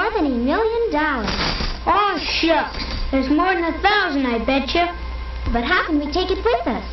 more than $1 million. Oh, shucks. There's more than 1,000, I betcha. But how can we take it with us?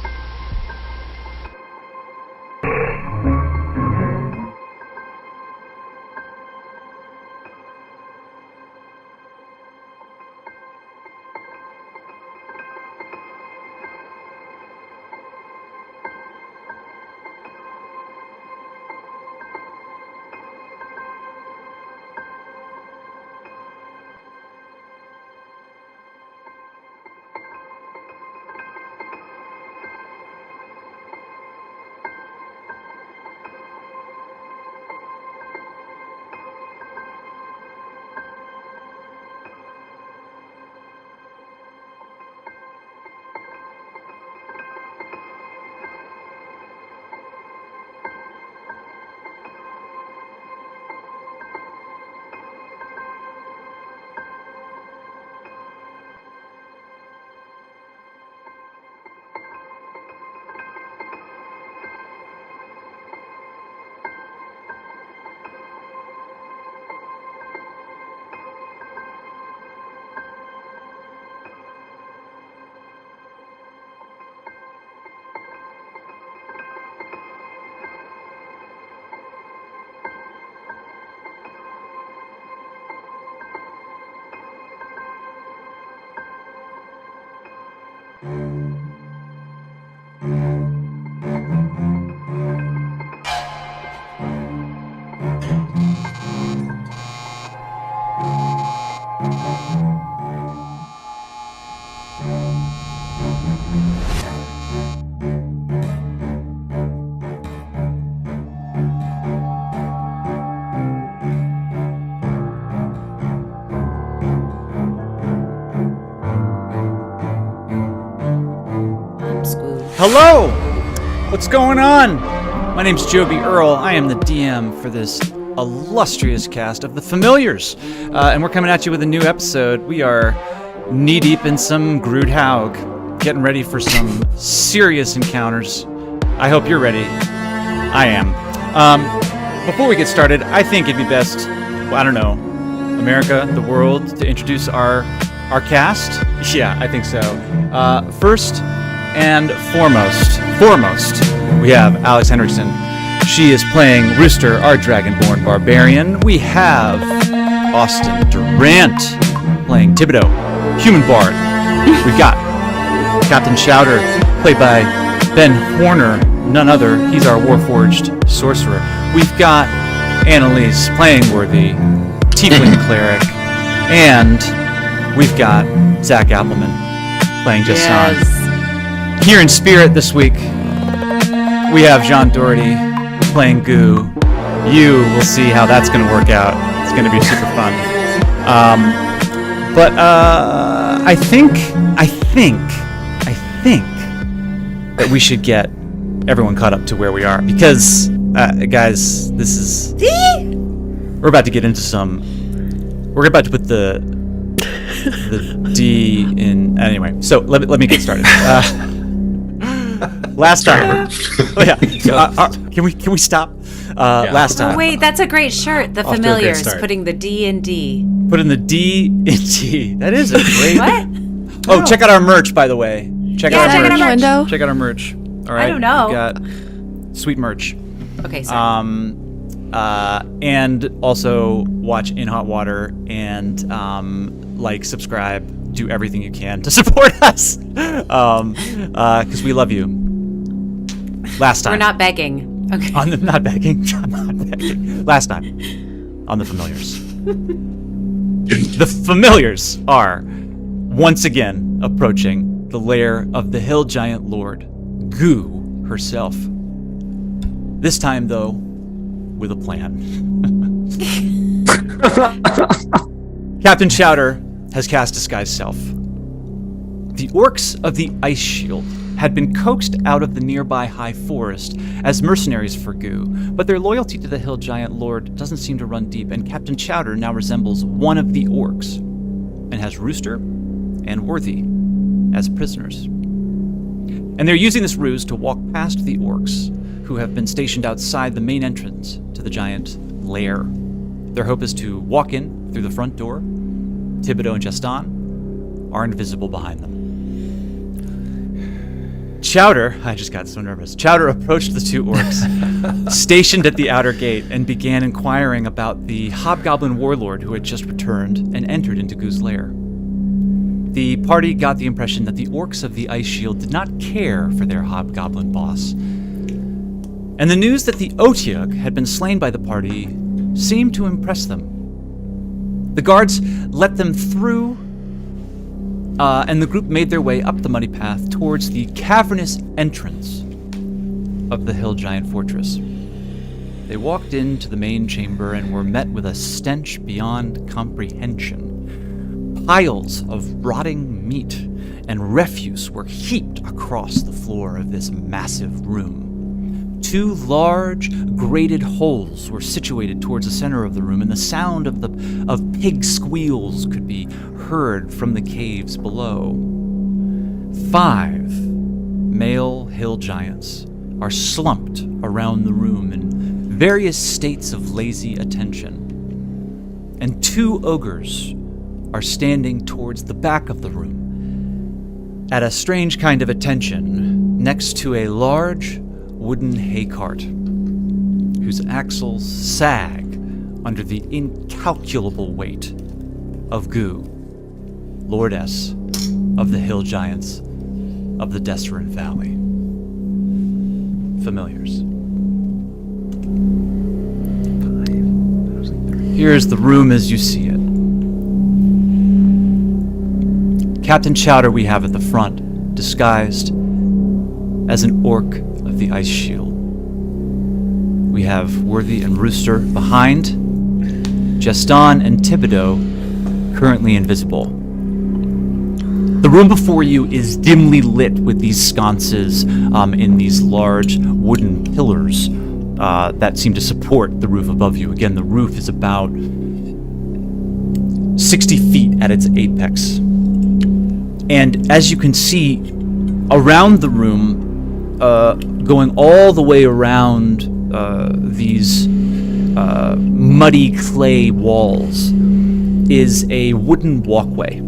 Hello! What's going on? My name's Joby Earl. I am the DM for this illustrious cast of The Familiars. And we're coming at you with a new episode. We are knee-deep in some Groothaug, getting ready for some serious encounters. I hope you're ready. I am. Before we get started, I think it'd be best, America, the world, to introduce our cast. Yeah, I think so. First and foremost, we have Alex Henriksen. She is playing Rooster, our dragonborn barbarian. We have Austin Durant playing Thibodeau, human bard. We've got Captain Chowder, played by Ben Horner, none other. He's our warforged sorcerer. We've got Annalise playing Worthy, tiefling cleric, and we've got Zach Appleman playing Jasson. Here in spirit this week, we have John Doherty playing Goo. You will see how that's going to work out. It's going to be super fun. But I think that we should get everyone caught up to where we are, because guys, we're about to get into we're about to put the D in anyway. So let me get started. Last time. Can we stop? Last time. Oh, wait, that's a great shirt. The Familiars, putting the D in D. Putting the D in D. That is a great. What? Oh, check out our merch, by the way. Check out our merch. Window. Check out our merch. All right. I don't know. We got sweet merch. Okay, sorry. And also watch In Hot Water and subscribe, do everything you can to support us, because we love you. Last time. We're not begging. Okay. Not begging. I'm not begging. Last time on The Familiars. The Familiars are once again approaching the lair of the hill giant lord, Goo herself. This time, though, with a plan. Captain Chowder has cast Disguise Self. The orcs of the Ice Shield had been coaxed out of the nearby high forest as mercenaries for Goo, but their loyalty to the hill giant lord doesn't seem to run deep, and Captain Chowder now resembles one of the orcs and has Rooster and Worthy as prisoners. And they're using this ruse to walk past the orcs, who have been stationed outside the main entrance to the giant lair. Their hope is to walk in, through the front door, Thibodeau and Justin are invisible behind them. Chowder, I just got so nervous. Chowder approached the two orcs, stationed at the outer gate, and began inquiring about the hobgoblin warlord who had just returned and entered into Goo's lair. The party got the impression that the orcs of the Ice Shield did not care for their hobgoblin boss. And the news that the Otyugh had been slain by the party seemed to impress them. The guards let them through, and the group made their way up the muddy path towards the cavernous entrance of the hill giant fortress. They walked into the main chamber and were met with a stench beyond comprehension. Piles of rotting meat and refuse were heaped across the floor of this massive room. 2 large, grated holes were situated towards the center of the room, and the sound of pig squeals could be heard from the caves below. 5 male hill giants are slumped around the room in various states of lazy attention, and 2 ogres are standing towards the back of the room at a strange kind of attention next to a large wooden hay cart whose axles sag under the incalculable weight of Goo, lordess of the hill giants of the Desperate Valley. Familiars. Here's the room as you see it. Captain Chowder we have at the front, disguised as an orc of the Ice Shield. We have Worthy and Rooster behind, Justin and Thibodeau currently invisible. The room before you is dimly lit with these sconces in these large wooden pillars that seem to support the roof above you. Again, the roof is about 60 feet at its apex. And as you can see, around the room, going all the way around these muddy clay walls, is a wooden walkway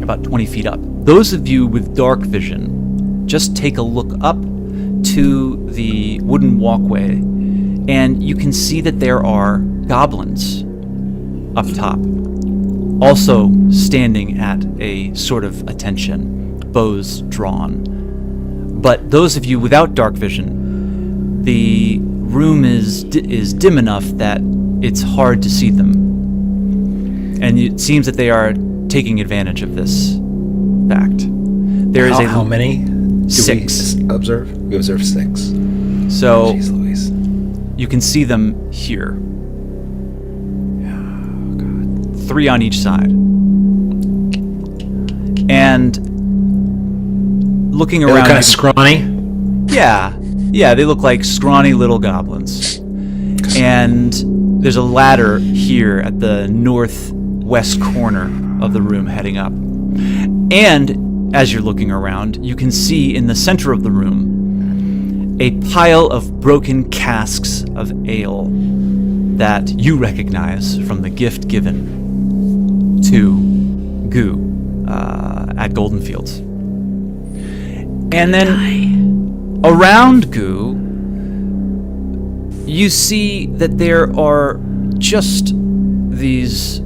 about 20 feet up. Those of you with dark vision, just take a look up to the wooden walkway, and you can see that there are goblins up top, also standing at a sort of attention, bows drawn. But those of you without dark vision, the room is dim enough that it's hard to see them. And it seems that they are taking advantage of this fact. There is how many? 6. We observe? We observe 6. So Jeez Louise. you can see them here. Oh, God. 3 on each side. And looking They around, look kind of scrawny. yeah, they look like scrawny little goblins. And there's a ladder here at the northwest corner of the room heading up. And as you're looking around, you can see in the center of the room a pile of broken casks of ale that you recognize from the gift given to Goo at Golden Fields. And then around Goo, you see that there are just these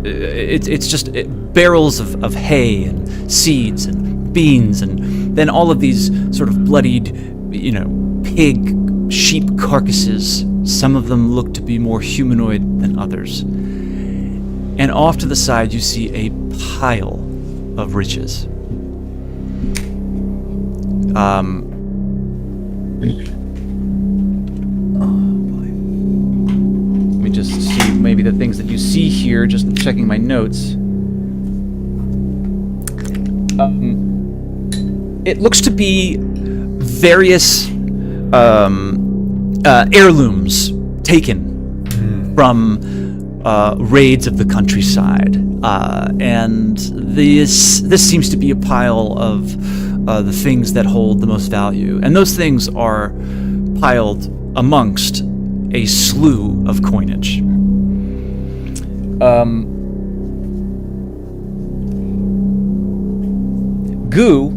it's just barrels of hay and seeds and beans, and then all of these sort of bloodied, pig, sheep carcasses. Some of them look to be more humanoid than others. And off to the side, you see a pile of riches. Let me just see maybe the things that you see here, just checking my notes. It looks to be various heirlooms taken from raids of the countryside, and this seems to be a pile of the things that hold the most value, and those things are piled amongst a slew of coinage. Goo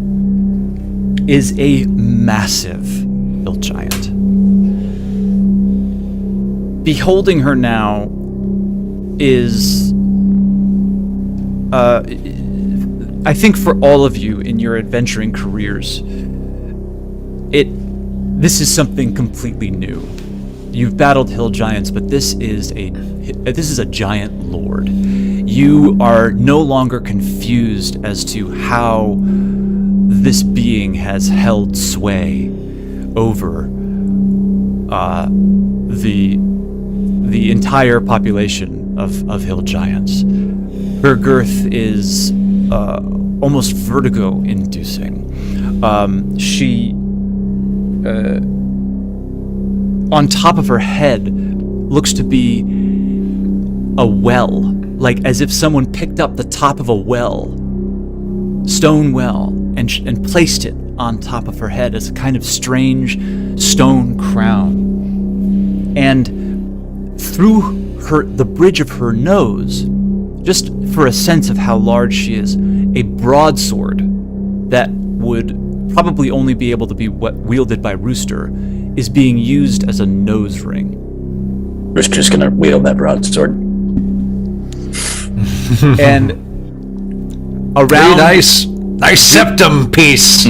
is a massive hill giant. Beholding her now is, I think for all of you in your adventuring careers, this is something completely new. You've battled hill giants, but this is a giant lord. You are no longer confused as to how this being has held sway over the entire population of hill giants. Her girth is almost vertigo-inducing. She, on top of her head, looks to be a well, like as if someone picked up the top of a well, stone well, and placed it on top of her head as a kind of strange stone crown. And through the bridge of her nose, just for a sense of how large she is, a broadsword that would probably only be able to be wielded by Rooster is being used as a nose ring. Rooster's gonna wield that broadsword. And around... Nice septum piece!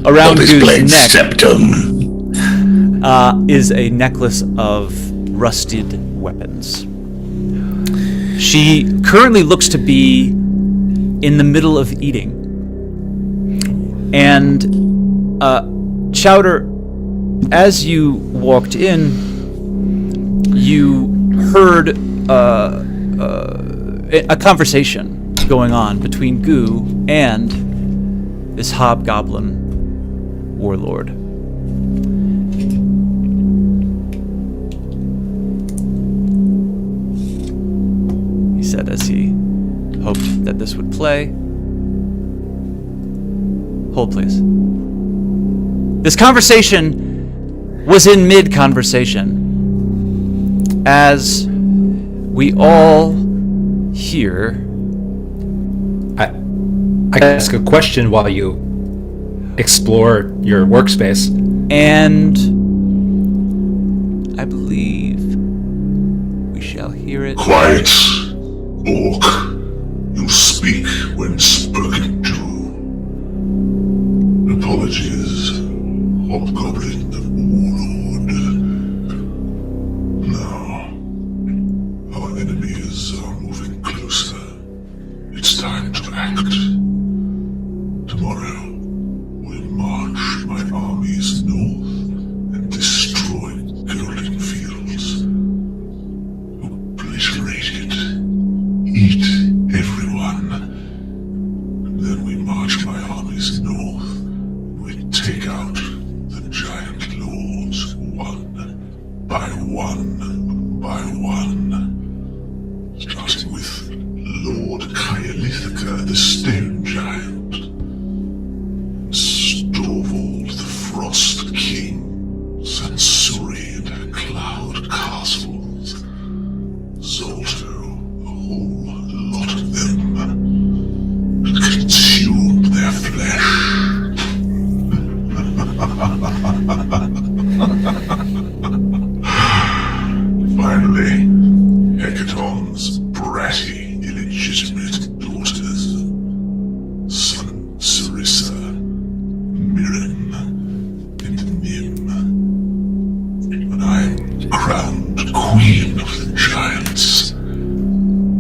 around Goo's neck septum. Is a necklace of rusted weapons. She currently looks to be in the middle of eating. And Chowder, as you walked in, you heard a conversation going on between Goo and this hobgoblin warlord. He said as he hoped that this would play. Hold, please. This conversation was in mid-conversation as we all hear... I can ask a question while you explore your workspace. And I believe we shall hear it. Quiet, orc. You speak when spoken to. Apologies, hobgoblin warlord. Now, our enemies are moving closer. It's time to act. Tomorrow, we'll march my armies north and destroy golden fields. Obliterate it. Eat everyone. Then we march my armies north. We take out the giant lords one by one by one. Starting with Lord Kyalithaka, the stone giant. Storvald, the frost king. Sansuri and her cloud castles. Zolto, a whole lot of them. Consume their flesh. Finally, Hecaton's bratty, illegitimate daughters. Son Sarissa, Mirren, and Nim. When I'm crowned queen of the giants,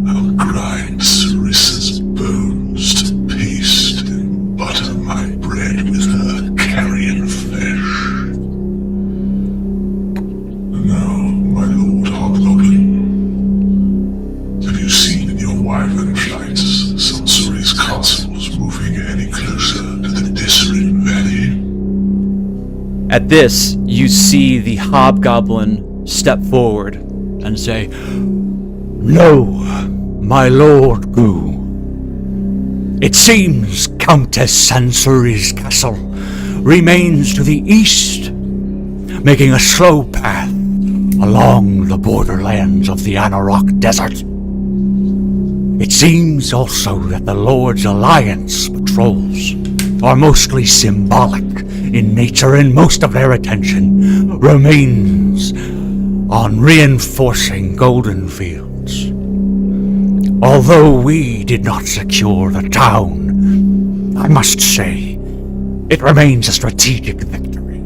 I'll grind Sarissa's bones to paste and butter my bread with her carrion flesh. Now, my lord hobgoblin, have you seen in your wyvern flights Sansuri's castles moving any closer to the Desserin Valley? At this, you see the hobgoblin step forward and say, "No, my lord Goo. It seems Countess Sansuri's castle remains to the east, making a slow path along the borderlands of the Anarok Desert. It seems also that the Lord's Alliance patrols are mostly symbolic in nature, and most of their attention remains on reinforcing Golden Fields. Although we did not secure the town, I must say, it remains a strategic victory.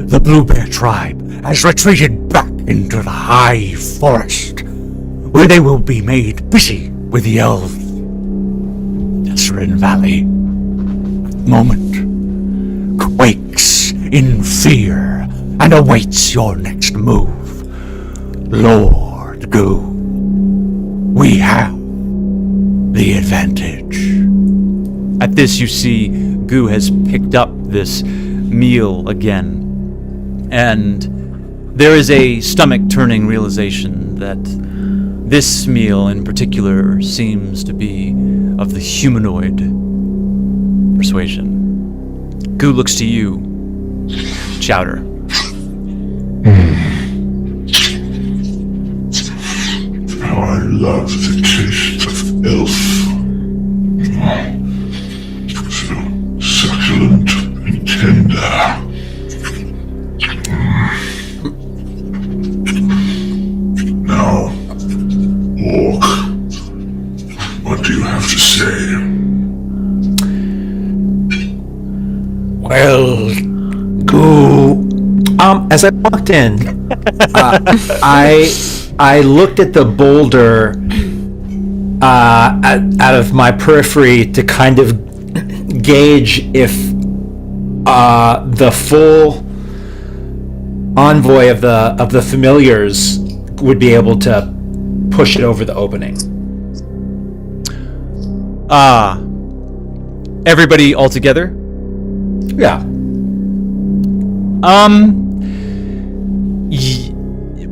The Blue Bear tribe has retreated back into the high forest, where they will be made busy with the elves. Desrin Valley, at the moment, quakes in fear and awaits your next move. Lord Goo, we have the advantage. At this, you see Goo has picked up this meal again, and there is a stomach-turning realization that this meal in particular seems to be of the humanoid persuasion. Goo looks to you, Chowder. How I love the taste of elf. So succulent and tender. Now, Orc, what do you have to say? Well, Goo. As I walked in, I looked at the boulder out of my periphery to kind of gauge if the full envoy of the familiars would be able to push it over the opening. Everybody all together? Yeah.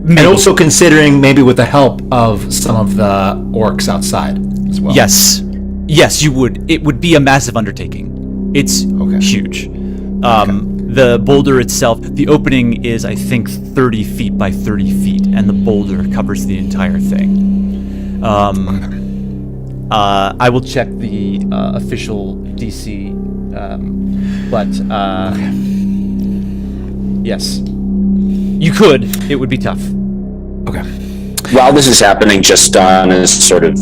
And also considering maybe with the help of some of the orcs outside as well. Yes, you would. It would be a massive undertaking. It's huge. The boulder itself, the opening is, I think, 30 feet by 30 feet, and the boulder covers the entire thing. I will check the official DC, but yes. You could. It would be tough. Okay. While this is happening, Justin is sort of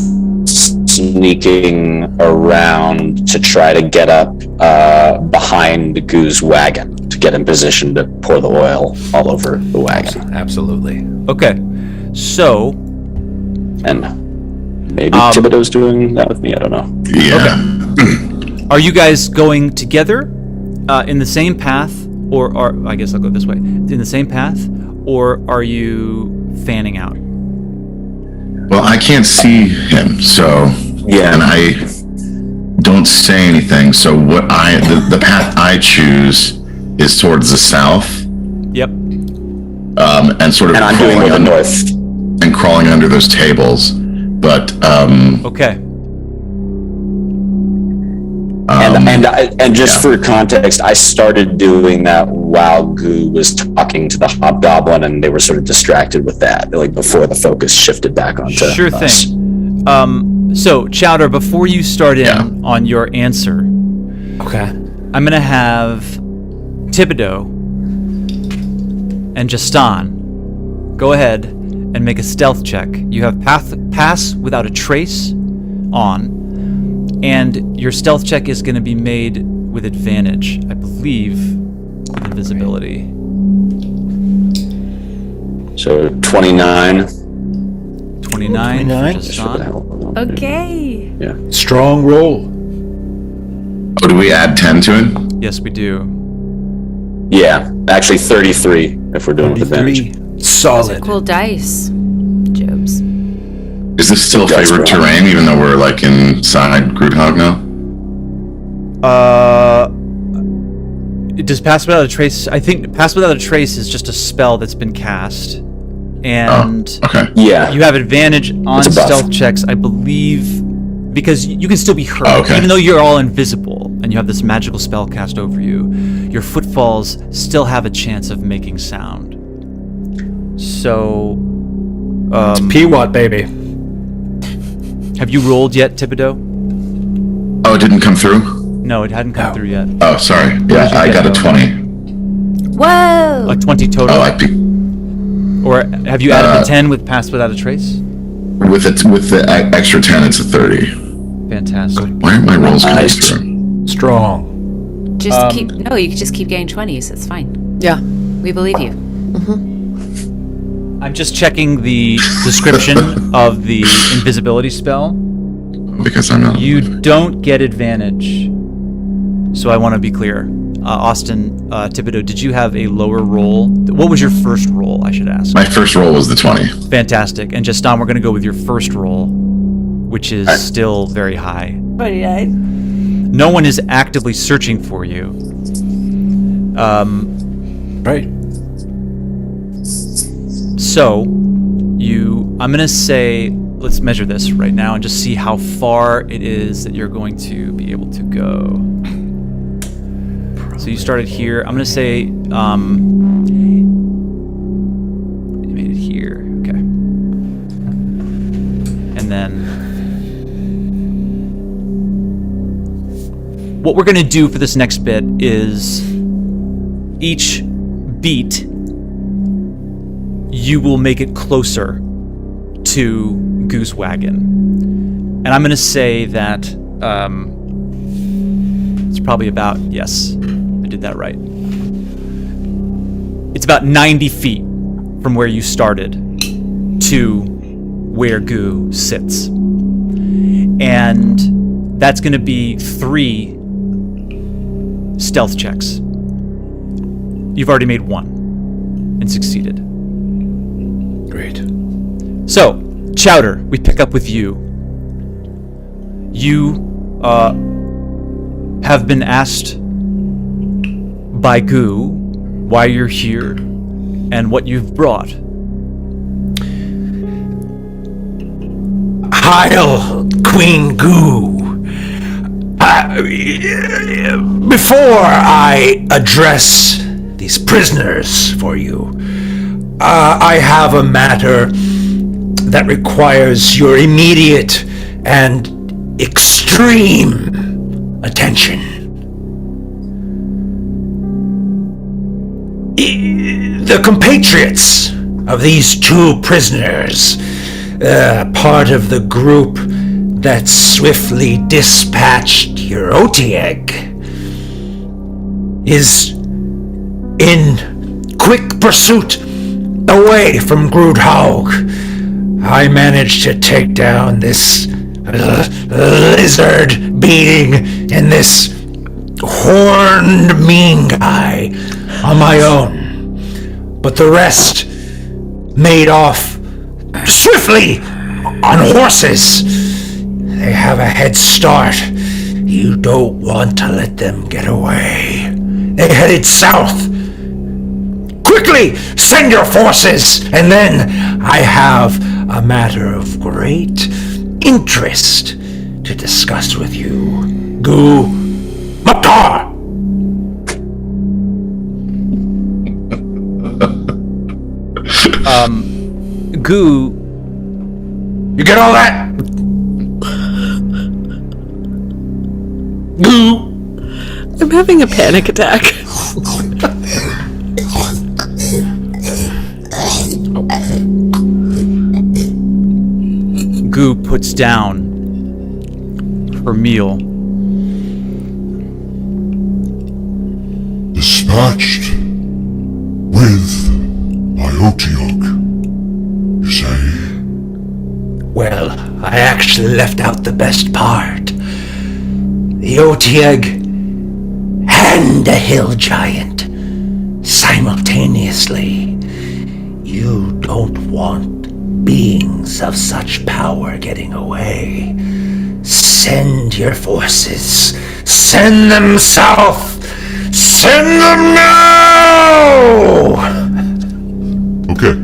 sneaking around to try to get up behind Goo's wagon to get in position to pour the oil all over the wagon. Absolutely. Okay. So. And maybe Thibodeau's doing that with me. I don't know. Yeah. Okay. Are you guys going together in the same path? Or are, I guess I'll go this way, in the same path, or are you fanning out? Well, I can't see him, so and I don't say anything. So what the path I choose is towards the south. Yep. And sort of I'm doing the north and crawling under those tables, but okay. And just for context, I started doing that while Goo was talking to the hobgoblin, and they were sort of distracted with that, like before the focus shifted back onto Sure us. Thing. So Chowder, before you start in on your answer, okay, I'm gonna have Thibodeau and Justin go ahead and make a stealth check. You have pass without a trace on. And your stealth check is going to be made with advantage, I believe, with invisibility. So 29. 29. Okay. Yeah. Strong roll. Oh, do we add 10 to it? Yes, we do. Yeah, actually 33 if we're doing with advantage. Solid. Cool dice, Jobs. Is this still favorite terrain, even though we're like inside Grootog now? Does Pass Without a Trace... I think Pass Without a Trace is just a spell that's been cast. And yeah, you have advantage on stealth checks, I believe, because you can still be heard. Even though you're all invisible and you have this magical spell cast over you, your footfalls still have a chance of making sound. So, It's Peewat, baby. have you rolled yet, Thibodeau? Oh, it didn't come through? No, it hadn't come through yet. Oh, sorry. Yeah, I got a 20. Whoa! Like 20 total? Oh, I peeked. Or have you added the 10 with Pass Without a Trace? With the extra 10, it's a 30. Fantastic. Why aren't my rolls coming Nice. through? Strong. Just you can just keep getting 20s. It's fine. Yeah. We believe you. I'm just checking the description of the invisibility spell. Because I'm not. You don't get advantage. So I want to be clear. Austin, Thibodeau, did you have a lower roll? What was your first roll, I should ask? My first roll was the 20. Fantastic. And Justin, we're going to go with your first roll, which is still very high. 29. No one is actively searching for you. Right. So, I'm going to say, let's measure this right now and just see how far it is that you're going to be able to go. So you started here. I'm going to say, you made it here. Okay. And then, what we're going to do for this next bit is each beat, you will make it closer to Goose Wagon. And I'm going to say that it's probably about, yes, I did that right. It's about 90 feet from where you started to where Goo sits. And that's going to be 3 stealth checks. You've already made 1 and succeeded. Great. So, Chowder, we pick up with you. You have been asked by Goo why you're here and what you've brought. Hail, Queen Goo. Before I address these prisoners for you, I have a matter that requires your immediate and extreme attention. The compatriots of these 2 prisoners, part of the group that swiftly dispatched your Otieg, is in quick pursuit away from Groothaug. I managed to take down this lizard being and this horned mean guy on my own. But the rest made off swiftly on horses. They have a head start. You don't want to let them get away. They headed south. Quickly, send your forces, and then I have a matter of great interest to discuss with you. Goo Maktar! Goo, You get all that? Goo! I'm having a panic attack. Goo puts down her meal. Dispatched with my Otiog, you say? Well, I actually left out the best part. The Otieg and a hill giant simultaneously. You don't want beings of such power getting away. Send your forces. Send them south. Send them now! Okay.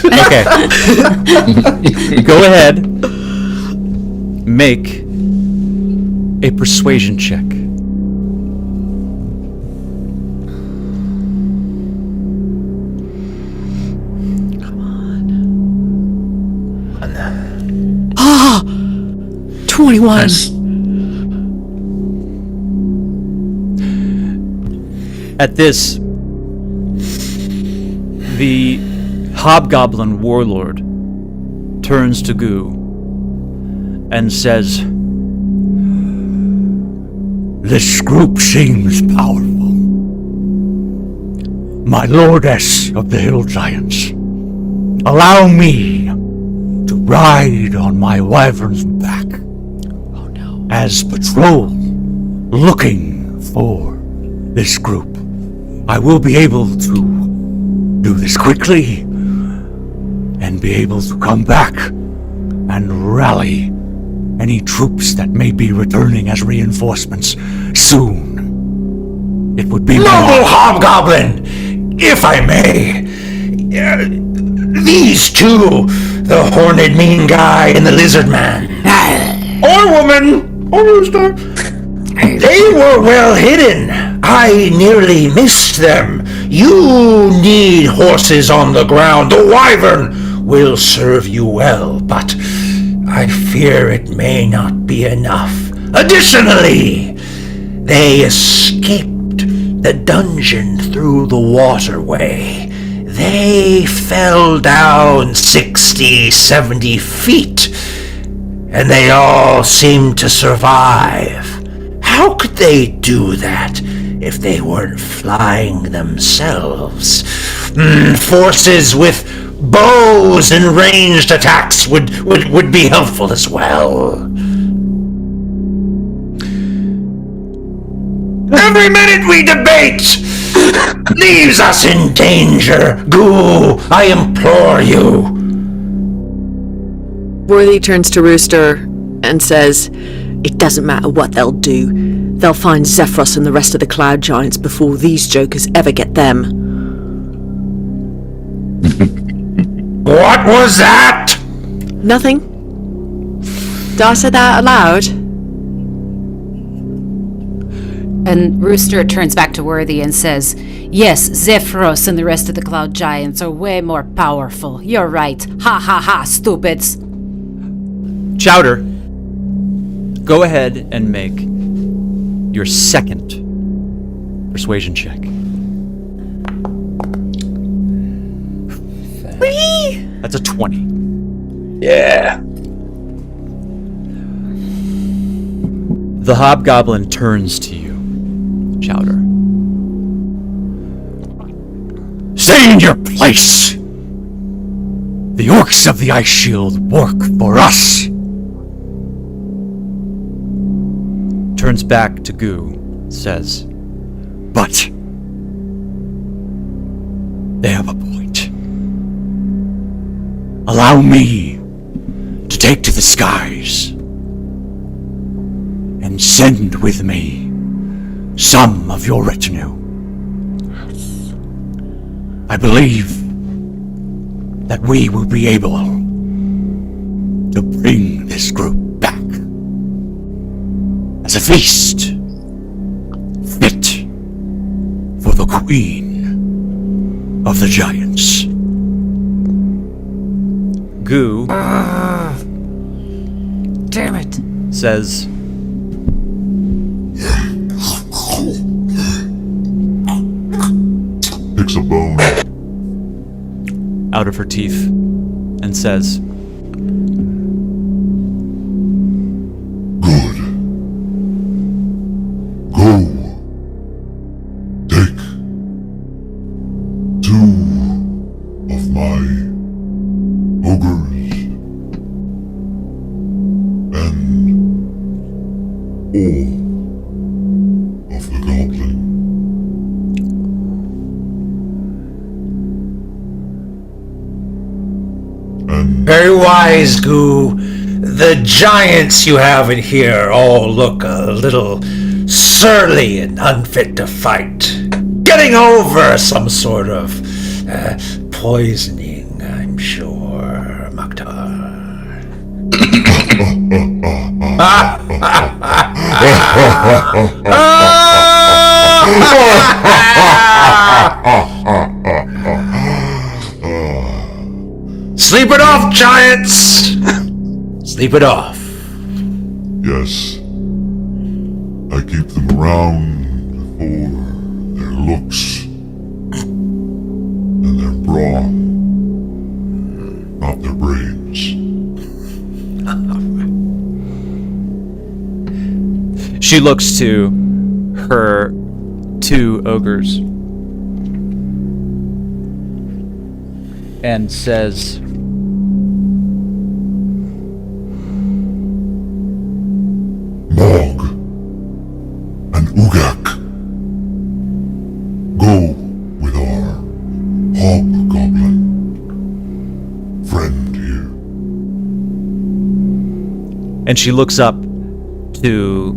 Okay. Go ahead. Make a persuasion check. 21. At this, the hobgoblin warlord turns to Goo and says, This group seems powerful. My lordess of the hill giants, allow me to ride on my wyvern's back as patrol looking for this group. I will be able to do this quickly and be able to come back and rally any troops that may be returning as reinforcements soon. It would be Noble Hobgoblin, if I may, these two, the horned mean guy and the lizard man, or woman, or rooster, they were well hidden. I nearly missed them. You need horses on the ground. The wyvern will serve you well, but I fear it may not be enough. Additionally, they escaped the dungeon through the waterway. They fell down 60, 70 feet, and they all seemed to survive. How could they do that if they weren't flying themselves? Forces with bows and ranged attacks would be helpful as well. Every minute we debate leaves us in danger. Goo, I implore you. Worthy turns to Rooster and says, It doesn't matter what they'll do. They'll find Zephyros and the rest of the cloud giants before these jokers ever get them. What was that? Nothing. Did I say that aloud? And Rooster turns back to Worthy and says, Yes, Zephyros and the rest of the cloud giants are way more powerful. You're right. Ha ha ha, stupids. Chowder, go ahead and make your second persuasion check. That's a 20. Yeah. The hobgoblin turns to you, Chowder. Stay in your place! The orcs of the Ice Shield work for us! Turns back to Goo, says, But they have a point. Allow me to take to the skies and send with me some of your retinue. I believe that we will be able to bring this group back as a feast fit for the Queen of the Giants. Goo Damn it. says, Picks a bone. out of her teeth, and says, Good. Go. Take 2 of my ogres and all of the goblin. Very wise, Goo. The giants you have in here all look a little surly and unfit to fight. Getting over some sort of poisoning, I'm sure, Maktar. Sleep it off, giants! Sleep it off. Yes. I keep them around for their looks and their brawn, not their brains. She looks to her two ogres and says, Mog and Ugak, go with our hobgoblin friend here. and she looks up to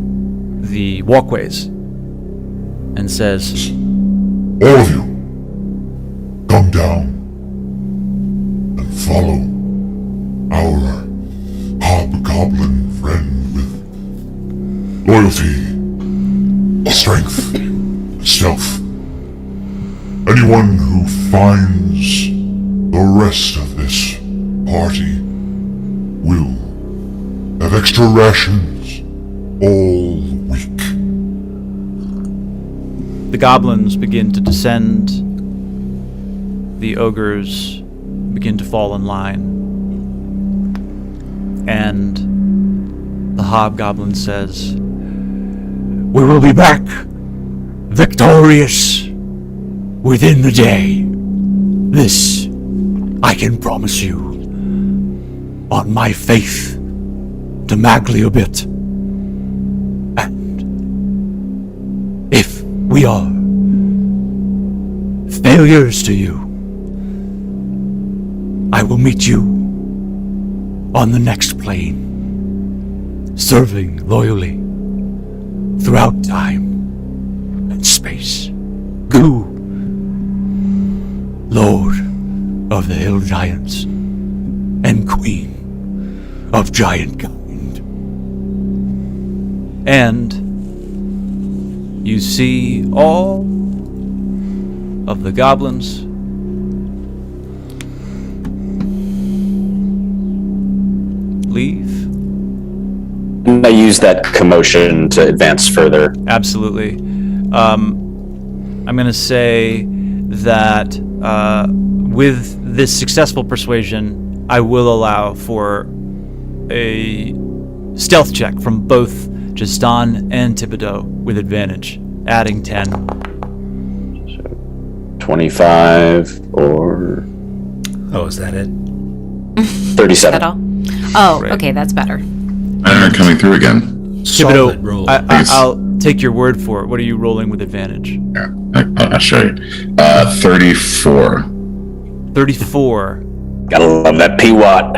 the walkways and says, All of you, come down and follow our hobgoblin friend with loyalty, strength, and stealth. Anyone who finds the rest of this party will have extra rations all week. the goblins begin to descend, the ogres begin to fall in line, and the hobgoblin says, We will be back, victorious, within the day. This I can promise you, on my faith to Magliobit. And if we are failures to you, I will meet you on the next plane, serving loyally throughout time and space. Goo, Lord of the Hill Giants and Queen of Giant Kind. and you see all of the goblins leave. And I use that commotion to advance further. Absolutely. I'm going to say that with this successful persuasion, I will allow for a stealth check from both Justin and Thibodeau with advantage, adding 10. 25 or Oh, is that it? 37. Is that all? Oh, Right. okay, that's better. Coming through again. Solid Thibodeau, roll. I'll take your word for it. What are you rolling with advantage? Yeah, I'll show you. 34. 34. Gotta love that P-Watt.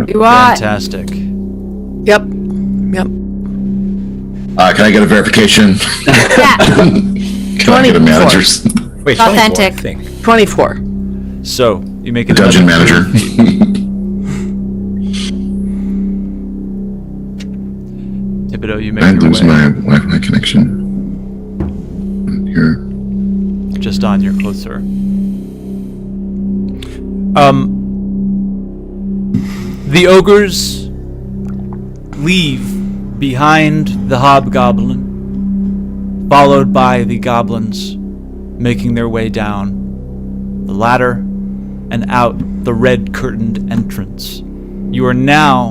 You what? Fantastic. Yep. Can I get a verification? Yeah, Can I get a 24. manager's? Wait, 24, authentic. I think. 24. So, you make it Dungeon manager. Thibodeau, you make I your lose way. my Wi-Fi connection. Here. Just on your closer. The ogres leave behind the hobgoblin, followed by the goblins making their way down the ladder and out the red curtained entrance. You are now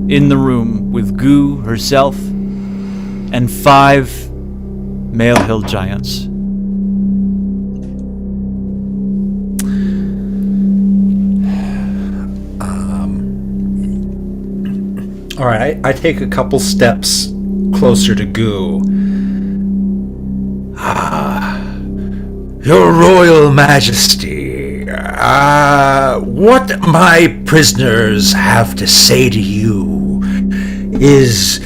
in the room with Goo herself and 5 male hill giants. All right, I take a couple steps closer to Goo. Your Royal Majesty, what my prisoners have to say to you is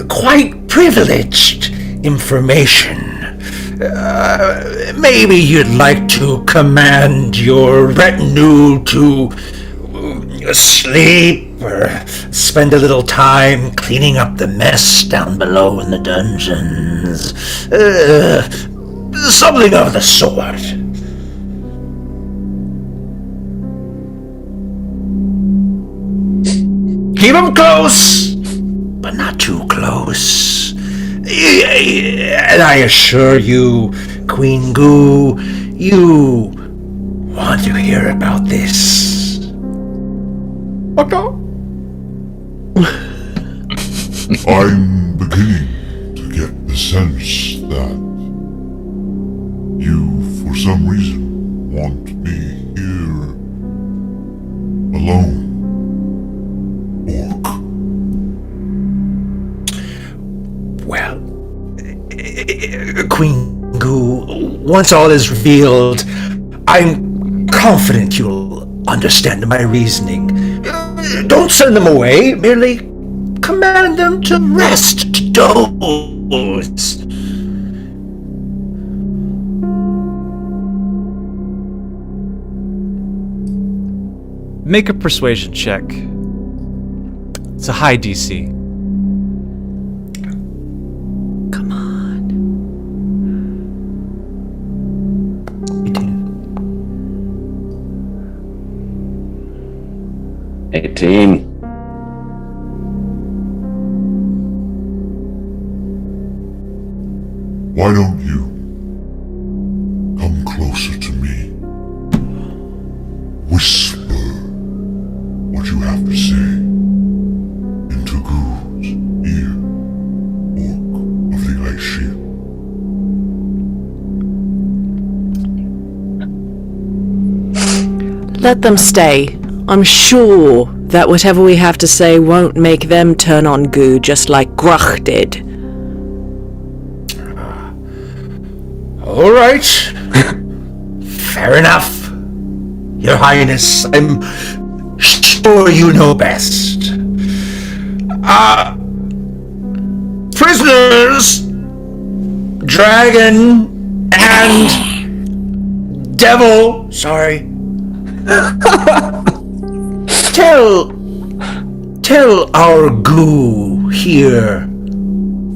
quite privileged information. Maybe you'd like to command your retinue to sleep or spend a little time cleaning up the mess down below in the dungeons. Something of the sort. Keep them close, but not too close. And I assure you, Queen Goo, you want to hear about this. Okay. I'm beginning to get the sense that you, for some reason, want me here alone. Orc. Well, Queen Goo, once all is revealed, I'm confident you'll understand my reasoning. Don't send them away, merely command them to rest, to doze. Make a persuasion check. It's a high DC. Come on. 18. Why don't you come closer to me? Whisper what you have to say into Goo's ear, Orc of the Ice Shield. Let them stay. I'm sure that whatever we have to say won't make them turn on Goo just like Grach did. All right. Fair enough. Your Highness, I'm sure you know best. Prisoners, dragon, and devil, sorry. Tell our Goo here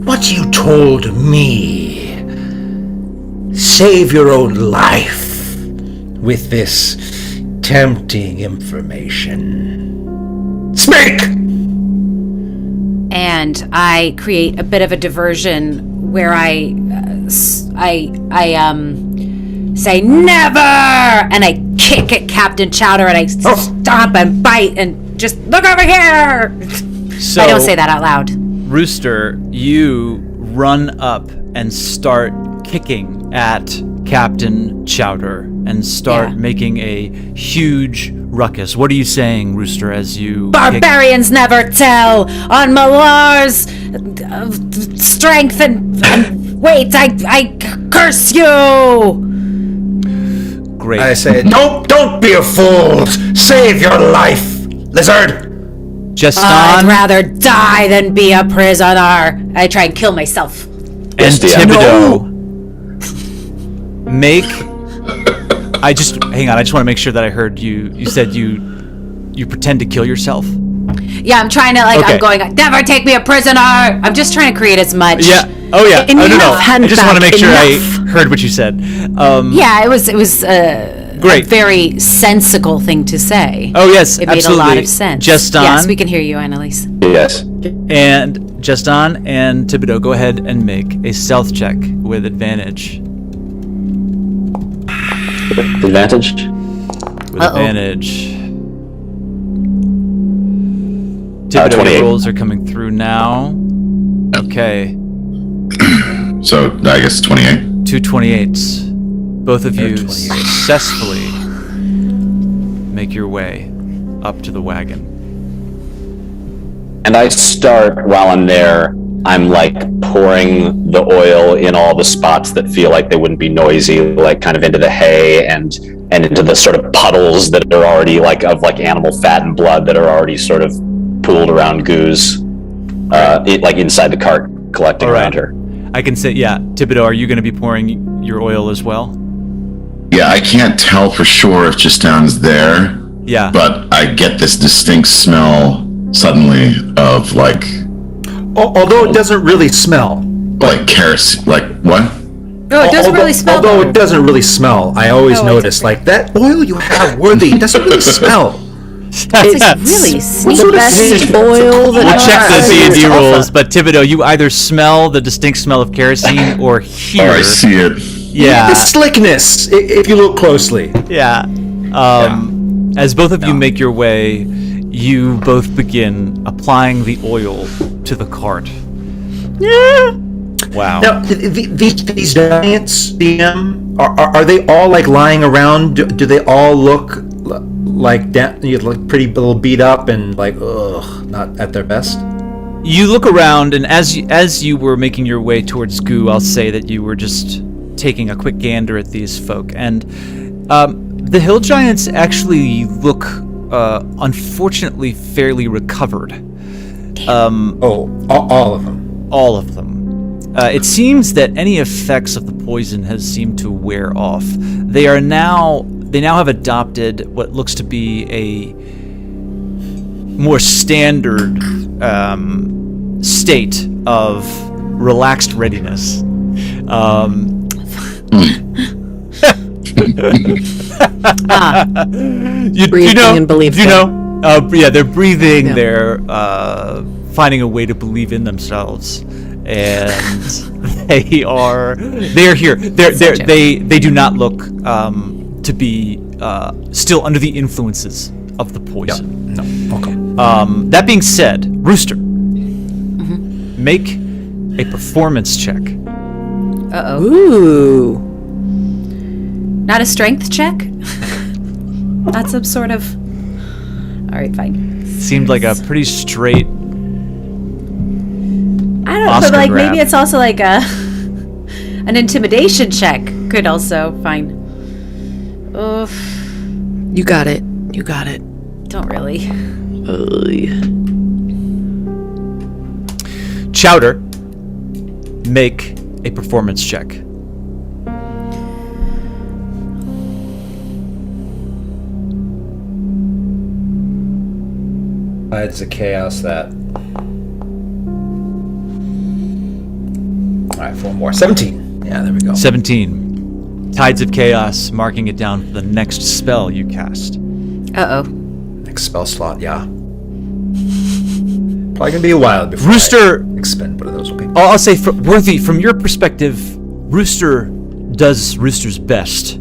what you told me. Save your own life with this tempting information. Speak! And I create a bit of a diversion where I say never, and I kick at Captain Chowder, and I stomp and bite and just look over here. So, I don't say that out loud. Rooster, you run up and start kicking at Captain Chowder and start making a huge ruckus. What are you saying, Rooster, as you Barbarians never tell on Malar's strength and weight. I curse you. Great. I say, don't be a fool. Save your life, lizard. Just I'd rather die than be a prisoner. I try and kill myself. And Thibodeau, make. Hang on. I just want to make sure that I heard you. You said you pretend to kill yourself. Yeah, I'm trying to I'm going. Never take me a prisoner. I'm just trying to create as much. Yeah. Oh yeah. No. I just want to make sure I heard what you said. Yeah, it was great. A very sensical thing to say. Oh yes, it absolutely. made a lot of sense. Justin. Yes, we can hear you, Annalise. Yes. And Justin and Thibodeau, go ahead and make a stealth check with advantage. Advantage? With advantage. Thibodeau 28. rolls are coming through now. Okay. So, I guess 28. 2 28s. Both of you successfully make your way up to the wagon. And I start, while I'm there, I'm like pouring the oil in all the spots that feel like they wouldn't be noisy, like kind of into the hay and into the sort of puddles that are already like animal fat and blood that are already sort of pooled around Goose, like inside the cart, collecting around her. I can say, Thibodeau, are you going to be pouring your oil as well? Yeah, I can't tell for sure if Justin's there. Yeah. But I get this distinct smell suddenly of like... Although it doesn't really smell. Like kerosene, like what? No, it doesn't really smell. Although it doesn't really smell, I always notice, like, that oil you have, Worthy, it doesn't really smell. Really the best oil that We'll check the has D&D to offer. rules, but Thibodeau, you either smell the distinct smell of kerosene or hear. Oh, I see it. Yeah. The slickness, if you look closely. Yeah. As both of you make your way, you both begin applying the oil to the cart. Yeah. Wow. Now, these giants, DM, are they all like lying around? Do they all look like pretty little beat up and like not at their best? You look around, and as you were making your way towards Goo, I'll say that you were just taking a quick gander at these folk, and the hill giants actually look, unfortunately, fairly recovered. All of them. All of them. It seems that any effects of the poison has seemed to wear off. They now have adopted what looks to be a more standard state of relaxed readiness. Breathing and believing. They're breathing. Yeah. They're finding a way to believe in themselves, and they're here. They do not look to be still under the influences of the poison. Yeah. No. Okay. That being said, Rooster, make a performance check. Ooh. Not a strength check? Not some sort of... Alright, fine. Seemed like a pretty straight I don't know, Oscar but like grab. maybe it's also like an intimidation check could also fine. Oof. You got it. Don't really. Chowder, make a performance check. It's a chaos that. All right, 4 more. 17. Yeah, there we go. 17. Tides of Chaos, marking it down for the next spell you cast. Next spell slot, yeah. Probably gonna be a while before Rooster I expend one of those. Okay. I'll say, Worthy, from your perspective, Rooster does Rooster's best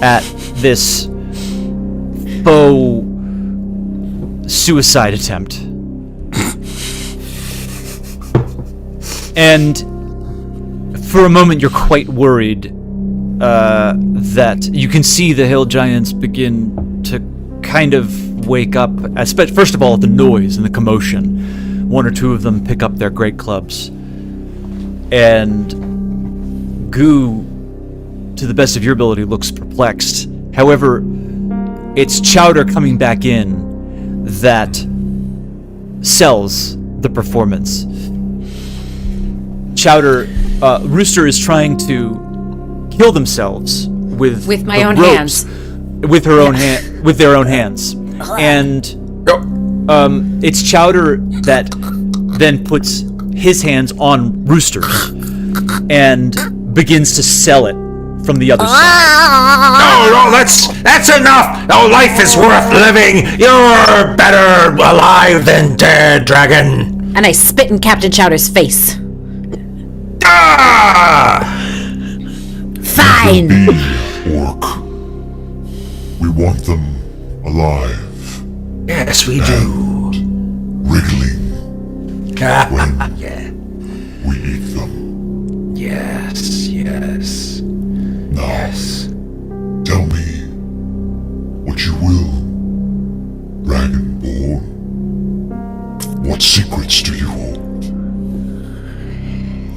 at this faux suicide attempt. And for a moment, you're quite worried that you can see the hill giants begin to kind of wake up. First of all, the noise and the commotion. 1 or 2 of them pick up their great clubs. And Goo, to the best of your ability, looks perplexed. However, it's Chowder coming back in that sells the performance. Rooster is trying to kill themselves with my own ropes, hands. with their own hands, and it's Chowder that then puts his hands on Rooster's and begins to sell it from the other side. No, that's enough. No, life is worth living. You're better alive than dead, dragon. And I spit in Captain Chowder's face. Fine. Orc. We want them alive. Yes, we do. Wriggling when Yeah. we eat them. Yes. Now, Yes. tell me what you will, Dragonborn. What secrets do you hold?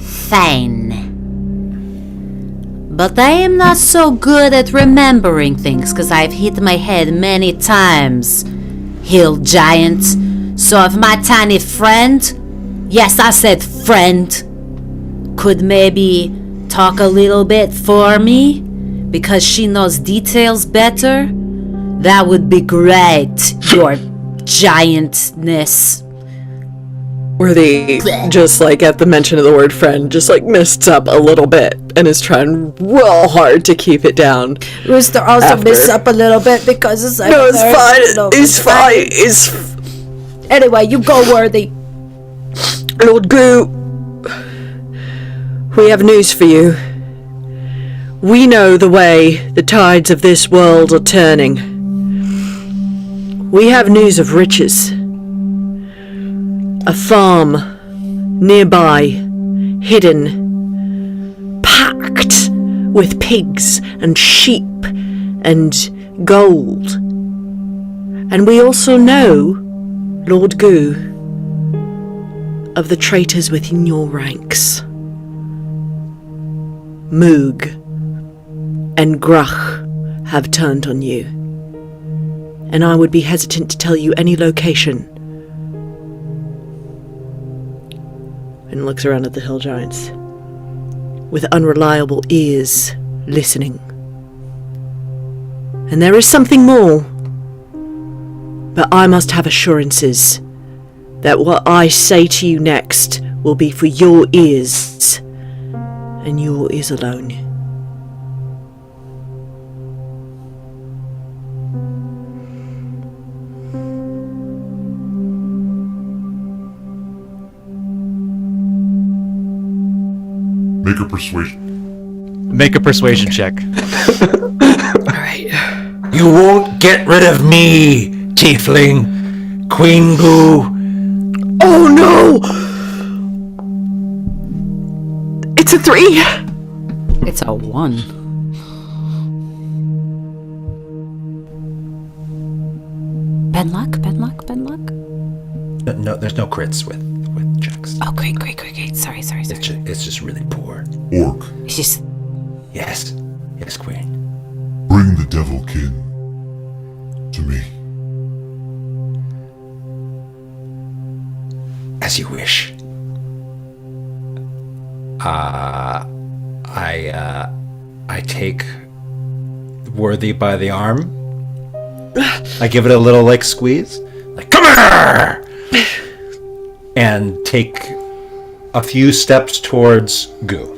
Fine. But I am not so good at remembering things because I've hit my head many times, hill giant. So if my tiny friend, yes, I said friend, could maybe talk a little bit for me because she knows details better, that would be great, your giantness. Worthy, just like at the mention of the word friend, just like mists up a little bit and is trying real hard to keep it down. Rooster also mists up a little bit because it's like... No, it's fine. It's fine. Anyway, you go, Worthy. Lord Goo, we have news for you. We know the way the tides of this world are turning. We have news of riches. A farm nearby, hidden, packed with pigs and sheep and gold. And we also know, Lord Goo, of the traitors within your ranks. Moog and Grach have turned on you, and I would be hesitant to tell you any location. And looks around at the hill giants with unreliable ears listening. And there is something more, but I must have assurances that what I say to you next will be for your ears and your ears alone. Make a persuasion check. Alright. You won't get rid of me, tiefling. Queen Goo. Oh no! It's a 3! It's a 1. Bad luck? No, there's no crits with checks. Oh, great. Sorry. It's just really poor. Orc, It's just... Yes, Queen. bring the devilkin to me. As you wish. I take Worthy by the arm. I give it a little like squeeze, like come here, and take a few steps towards Goo.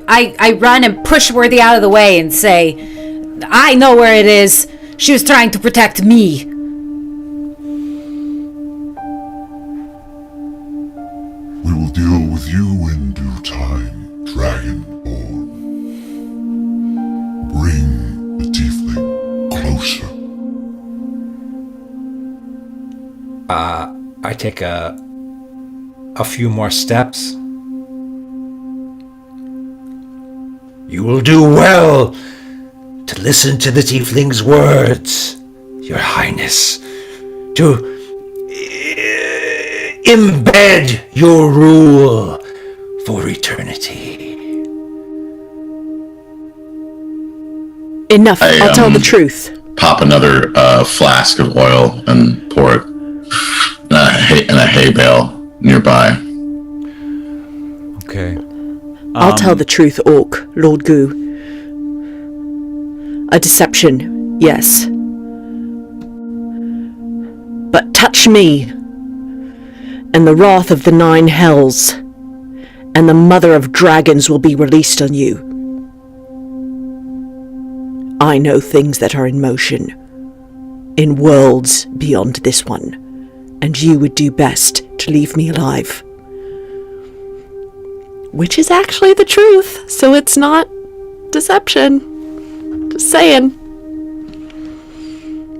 I run and push Worthy out of the way and say, I know where it is. She was trying to protect me. We will deal with you in due time, Dragonborn. Bring the tiefling closer. I take a few more steps. You will do well to listen to the tiefling's words, Your Highness, to embed your rule for eternity. Enough, I'll tell the truth. Pop another flask of oil and pour it in a hay bale nearby. Okay. I'll tell the truth, Orc, Lord Goo. A deception, yes. But touch me, and the wrath of the 9 hells, and the mother of dragons will be released on you. I know things that are in motion, in worlds beyond this one, and you would do best to leave me alive. Which is actually the truth, so it's not deception. Just saying.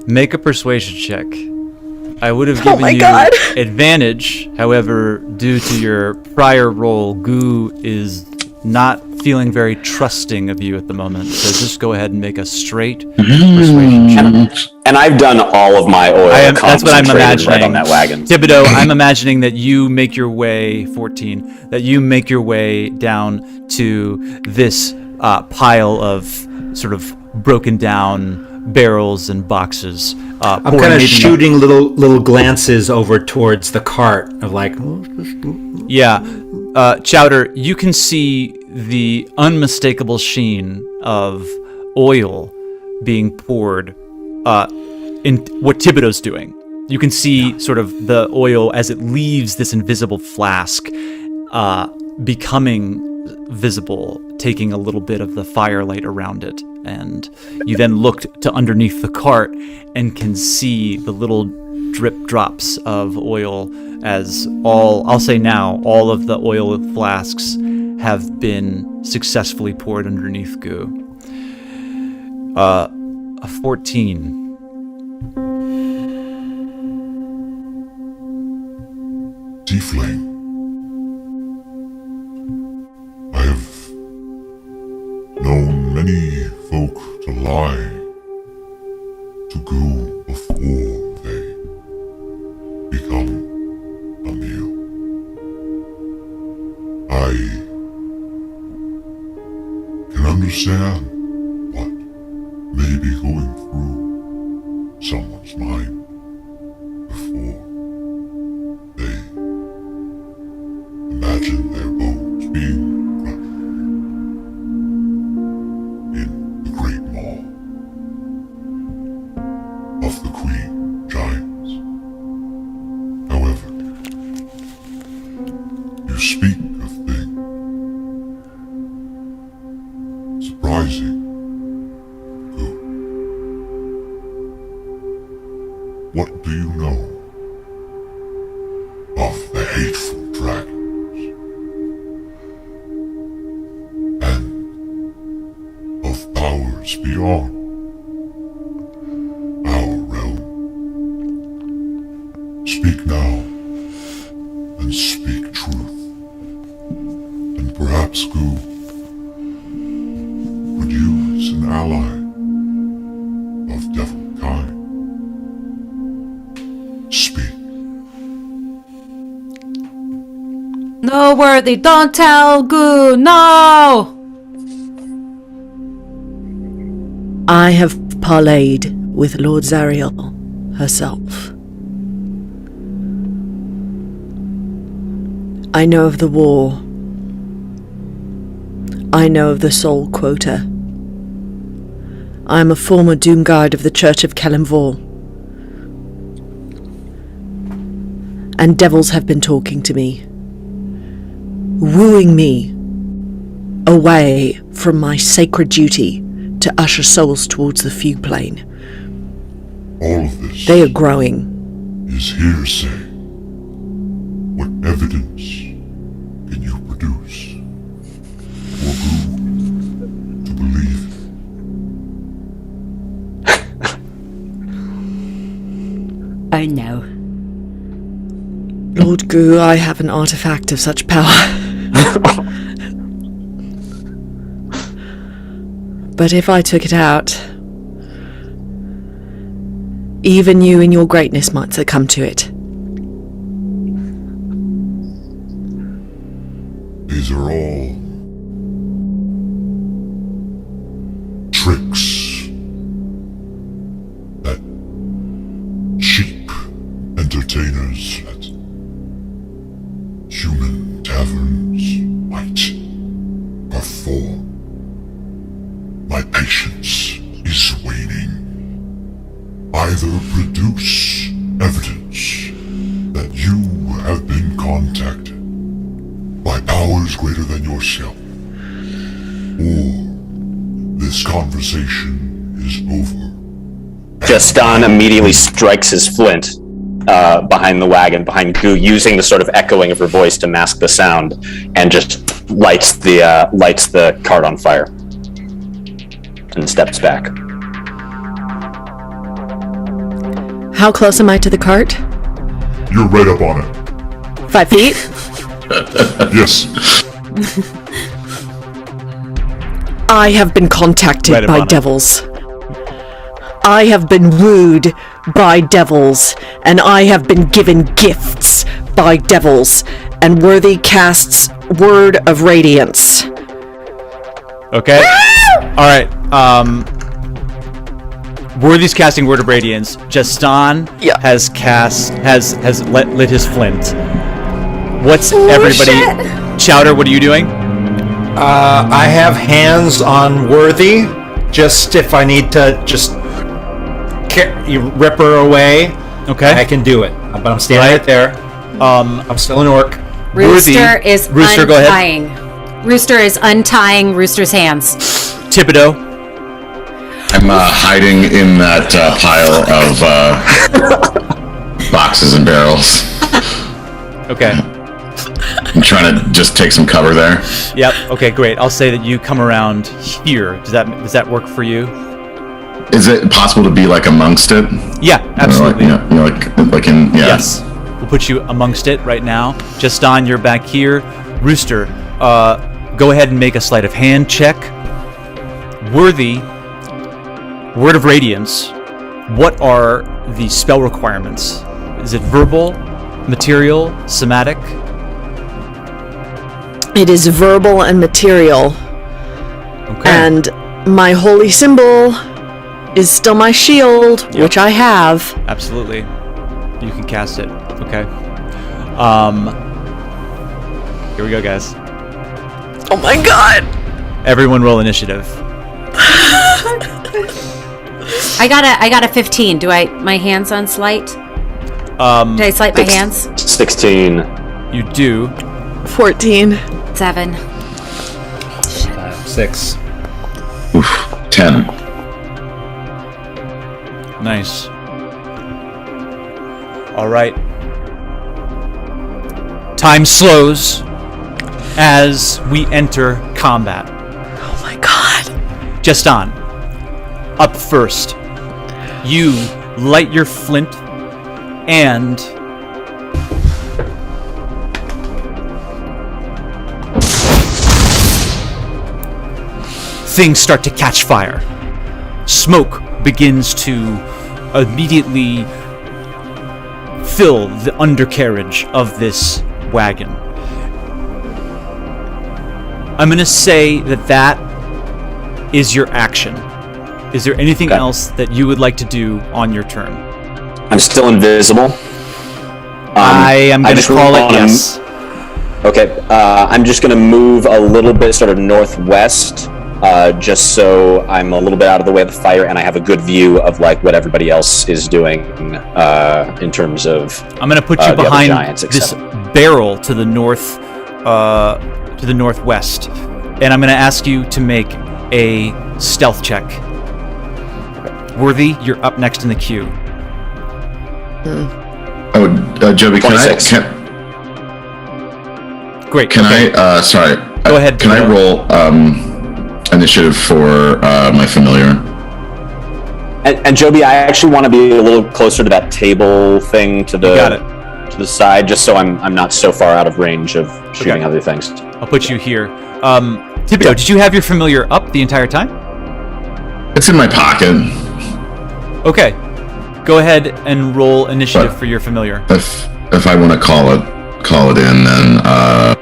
Make a persuasion check. I would have given you advantage, however, due to your prior roll, Goo is not feeling very trusting of you at the moment. So just go ahead and make a straight persuasion check. And I've done all of my oil. That's what I'm imagining. Right on that wagon. Thibodeau, I'm imagining that you make your way, 14, that you make your way down to this pile of sort of broken down barrels and boxes. I'm kind of shooting little glances over towards the cart of like... Yeah. Chowder, you can see the unmistakable sheen of oil being poured in what Thibodeau's doing. you can see sort of the oil as it leaves this invisible flask becoming visible, taking a little bit of the firelight around it. And you then look to underneath the cart and can see the little drip drops of oil as all of the oil flasks have been successfully poured underneath Goo. A 14. Tiefling, I have known many folk to lie to Goo before they become a meal. I can understand what may be going through someone's mind before they imagine their bones being crushed in the great maw of the Queen Giants. However, you speak of things surprising. Good. What do you know of the hateful dragon? Powers beyond our realm. Speak now, and speak truth, and perhaps Goo would use an ally of devil kind. Speak. No, Worthy, don't tell Goo, no! I have parleyed with Lord Zariel herself. I know of the war. I know of the soul quota. I am a former Doomguard of the Church of Kelimvor. And devils have been talking to me, wooing me away from my sacred duty to usher souls towards the fugue plane. All of this they are growing. Is hearsay. What evidence can you produce for Goo to believe? Oh no. Lord Goo, I have an artifact of such power. But if I took it out, even you in your greatness might succumb to it. These are all tricks that cheap entertainers at human taverns might perform. My patience is waning. Either produce evidence that you have been contacted by powers greater than yourself, or this conversation is over. Gaston immediately strikes his flint behind the wagon, behind Goo, using the sort of echoing of her voice to mask the sound, and just lights the cart on fire. And steps back. How close am I to the cart? You're right up on it. 5 feet? Yes. I have been contacted by devils. I have been wooed by devils, and I have been given gifts by devils, and Worthy casts Word of Radiance. Okay. All right. Worthy's casting Word of Radiance. Gaston has lit his flint. What's everybody? Shit. Chowder, what are you doing? I have hands on Worthy, just if I need to just rip her away. Okay. I can do it. But I'm standing right there. I'm still an orc. Rooster is Rooster, untying. go ahead. Rooster is untying Rooster's hands. Thibodeau. I'm hiding in that pile of boxes and barrels. Okay. I'm trying to just take some cover there. Yep. Okay, great. I'll say that you come around here. Does that work for you? Is it possible to be like amongst it? Yeah, absolutely. Like in Yes. We'll put you amongst it right now. Justin, you're back here. Rooster, go ahead and make a sleight of hand check. Worthy, Word of Radiance. What are the spell requirements? Is it verbal, material, somatic? It is verbal and material. Okay. And my holy symbol is still my shield, which I have. Absolutely. You can cast it. Okay. Here we go, guys. Oh my god! Everyone roll initiative. I got a 15. Do my hands on sleight? Did I sleight my hands? 16. You do. 14. 7. 6. Oof, 10. Nice. All right. Time slows as we enter combat. Oh my god. Justin, up first. You light your flint and things start to catch fire. Smoke begins to immediately fill the undercarriage of this wagon. I'm going to say that is your action. Is there anything else that you would like to do on your turn? I'm still invisible. I am going to call it yes. Okay, I'm just going to move a little bit sort of northwest, just so I'm a little bit out of the way of the fire and I have a good view of like what everybody else is doing in terms of I'm going to put you behind giants, this barrel to the north, to the northwest, and I'm going to ask you to make a stealth check. Worthy, you're up next in the queue. Oh, Joby, Great. Can I? Sorry. Go ahead. Can I roll initiative for my familiar? And Joby, I actually want to be a little closer to that table thing to the side, just so I'm not so far out of range of shooting other things. I'll put you here. Thibodeau, did you have your familiar up the entire time? It's in my pocket. Okay. Go ahead and roll initiative for your familiar. If I want to call it in, then I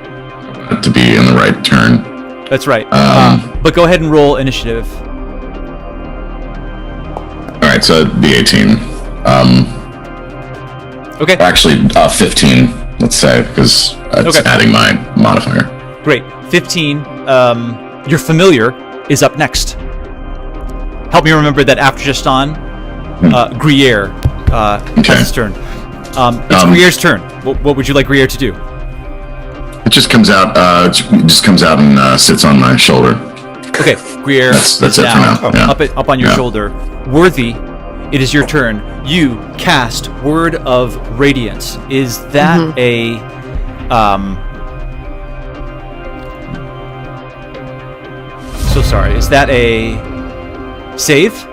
want it to be in the right turn. That's right. But go ahead and roll initiative. All right, so it'd be 18. Okay. Actually, 15. Let's say, because it's adding my modifier. Great. 15. Your familiar is up next. Help me remember that after Justin, Gruyere has his turn. It's Gruyere's turn. What would you like Gruyere to do? It just comes out. And sits on my shoulder. Okay, Gruyere. That's it down, for now. Yeah. Up on your shoulder. Worthy, it is your turn. You cast Word of Radiance. Is that a So sorry. Is that a save?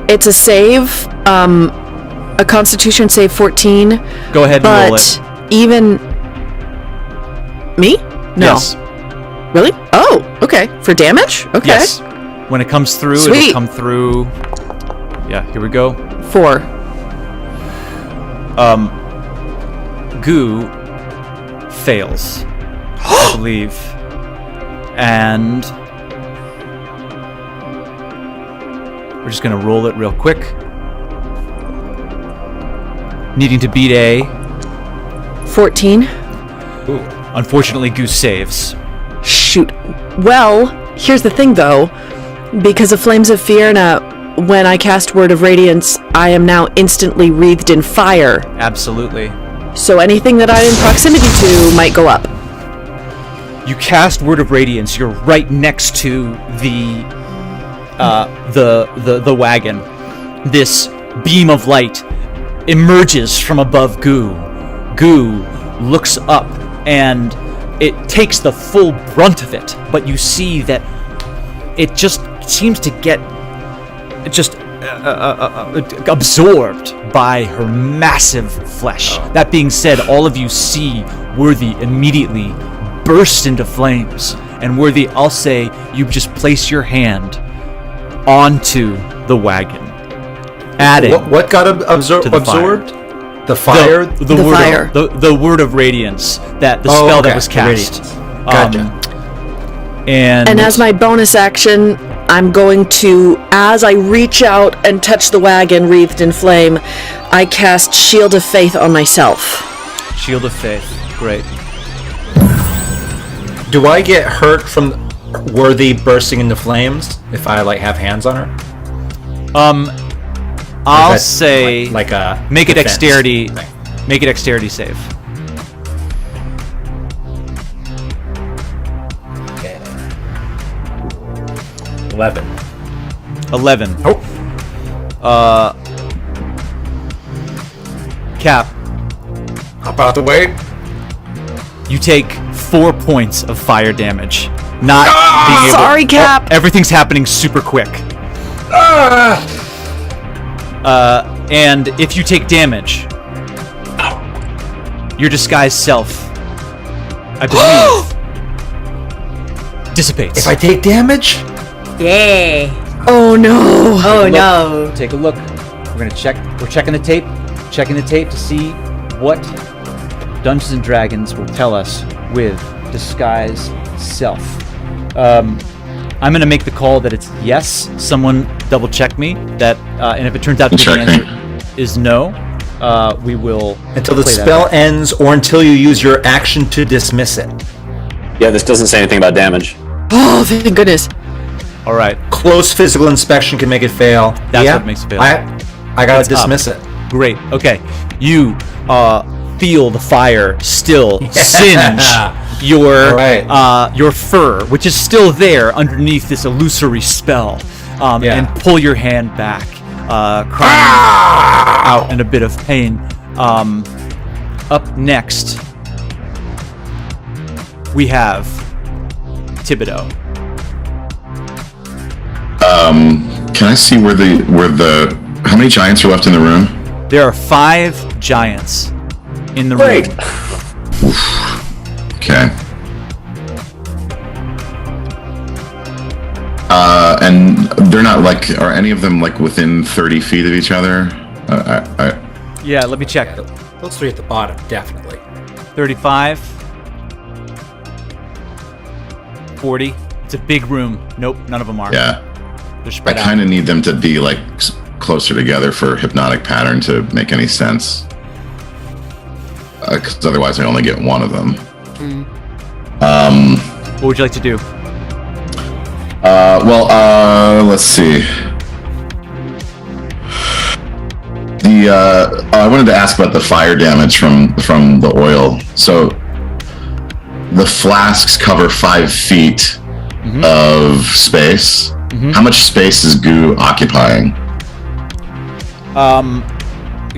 It's a save. A Constitution save 14. Go ahead and roll it. But even me? No. Yes. Really? Oh, okay. For damage? Okay. Yes. When it comes through, it'll come through. Yeah, here we go. 4. Goo fails, I believe. And we're just going to roll it real quick. Needing to beat a 14. Ooh. Unfortunately, Goose saves. Shoot. Well, here's the thing, though. Because of Flames of Fear and a when I cast Word of Radiance, I am now instantly wreathed in fire. Absolutely. So anything that I'm in proximity to might go up. You cast Word of Radiance. You're right next to the wagon. This beam of light emerges from above Goo. Goo looks up, and it takes the full brunt of it. But you see that it just seems to get absorbed by her massive flesh. That being said, all of you see Worthy immediately burst into flames. And Worthy, I'll say you just place your hand onto the wagon, adding what got absorbed? The fire? The word of radiance, that the spell that was cast. Gotcha. And as my bonus action, I'm going to, as I reach out and touch the wagon wreathed in flame, I cast Shield of Faith on myself. Shield of Faith. Great. Do I get hurt from Worthy bursting into flames if I have hands on her? I'll say like a make a defense dexterity thing. Make a dexterity save. Okay. 11. Oh. Cap. Hop out the way. You take 4 points of fire damage. Not being able. Sorry, Cap. Everything's happening super quick. And if you take damage, your disguised self, I believe, dissipates. If I take damage? Yeah. Oh no. Oh no. Take a look. We're checking the tape. Checking the tape to see what Dungeons and Dragons will tell us with disguise self. I'm gonna make the call that it's yes. Someone double check me that, and if it turns out to be the answer is no, we will until the play that spell back. ends or until you use your action to dismiss it. Yeah, this doesn't say anything about damage. Oh, thank goodness. All right. Close physical inspection can make it fail. That's what makes it fail. I gotta dismiss it. Great. Okay. You feel the fire still singe your fur, which is still there underneath this illusory spell, and pull your hand back, crying out in a bit of pain. Up next, we have Thibodeau. Can I see where the how many giants are left in the room? There are 5 giants in the room. Okay. And they're not are any of them within 30 feet of each other? Yeah, let me check. Those 3 at the bottom, definitely. 35. 40. It's a big room. Nope, none of them are. Yeah. They're I spread out. kind of need them to be closer together for hypnotic pattern to make any sense. Because otherwise I only get one of them. What would you like to do? Let's see. I wanted to ask about the fire damage from the oil. So the flasks cover 5 feet of space. How much space is Goo occupying?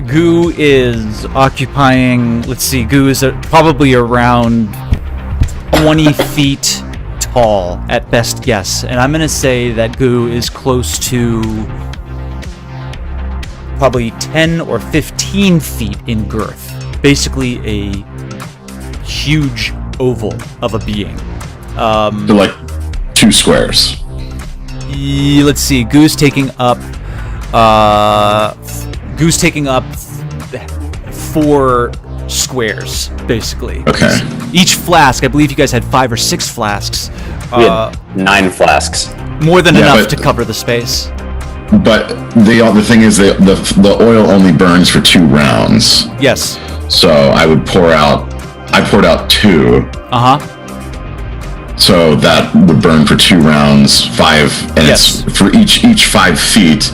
Goo is occupying, let's see, Goo is probably around 20 feet tall at best guess. And I'm going to say that Goo is close to probably 10 or 15 feet in girth. Basically a huge oval of a being. So 2 squares. Let's see, Goo's taking up 4 squares, basically. Okay. Each flask, I believe you guys had 5 or 6 flasks. We had 9 flasks. More than enough to cover the space. But the thing is, the oil only burns for 2 rounds. Yes. So I poured out 2. So that would burn for 2 rounds, 5, and it's for each 5 feet.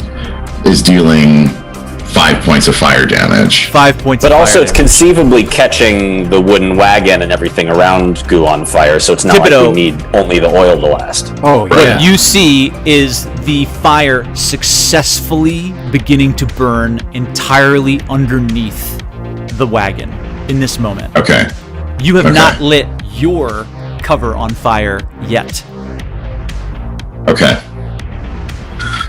is dealing 5 points of fire damage. 5 points But of also fire it's damage. conceivably catching the wooden wagon and everything around goo on fire, so it's not Thibodeau. like we need only the oil to last. Oh, yeah. What you see is the fire successfully beginning to burn entirely underneath the wagon in this moment. Okay. You have Okay. not lit your cover on fire yet. Okay.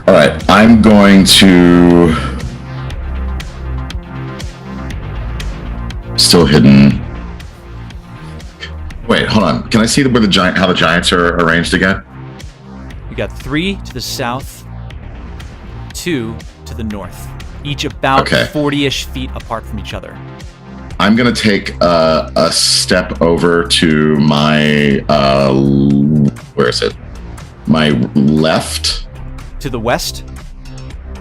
All right. I'm going to. Still hidden. Wait, hold on. Can I see where how the giants are arranged again? You got 3 to the south, 2 to the north, each about Okay. 40-ish feet apart from each other. I'm gonna take a step over to my where is it? My left To the west,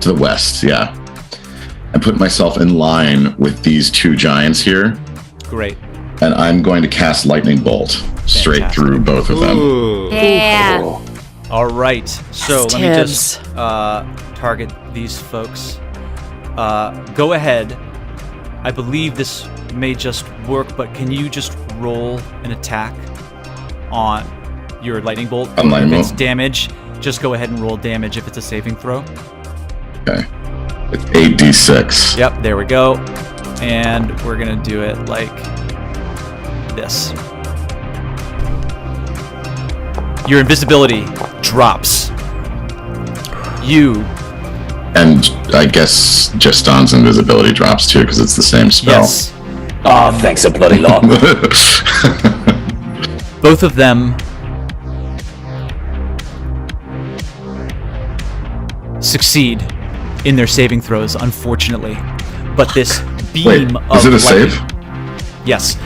to the west, yeah. And put myself in line with these 2 giants here, great. and I'm going to cast lightning bolt straight Fantastic. through both of them. Yeah. All right, so Yes, let me Tibbs. just target these folks. Go ahead. I believe this may just work, but can you just roll an attack on your lightning bolt? On lightning if it's bolt? damage, just go ahead and roll damage if it's a saving throw. Okay. It's 8d6. Yep, there we go. And we're gonna do it like this. Your invisibility drops. You, And I guess Justin's invisibility drops too, because it's the same spell. yes, Oh, thanks a bloody lot. both of them succeed in their saving throws, unfortunately. But this beam Wait, of is it a lightning- save? Yes,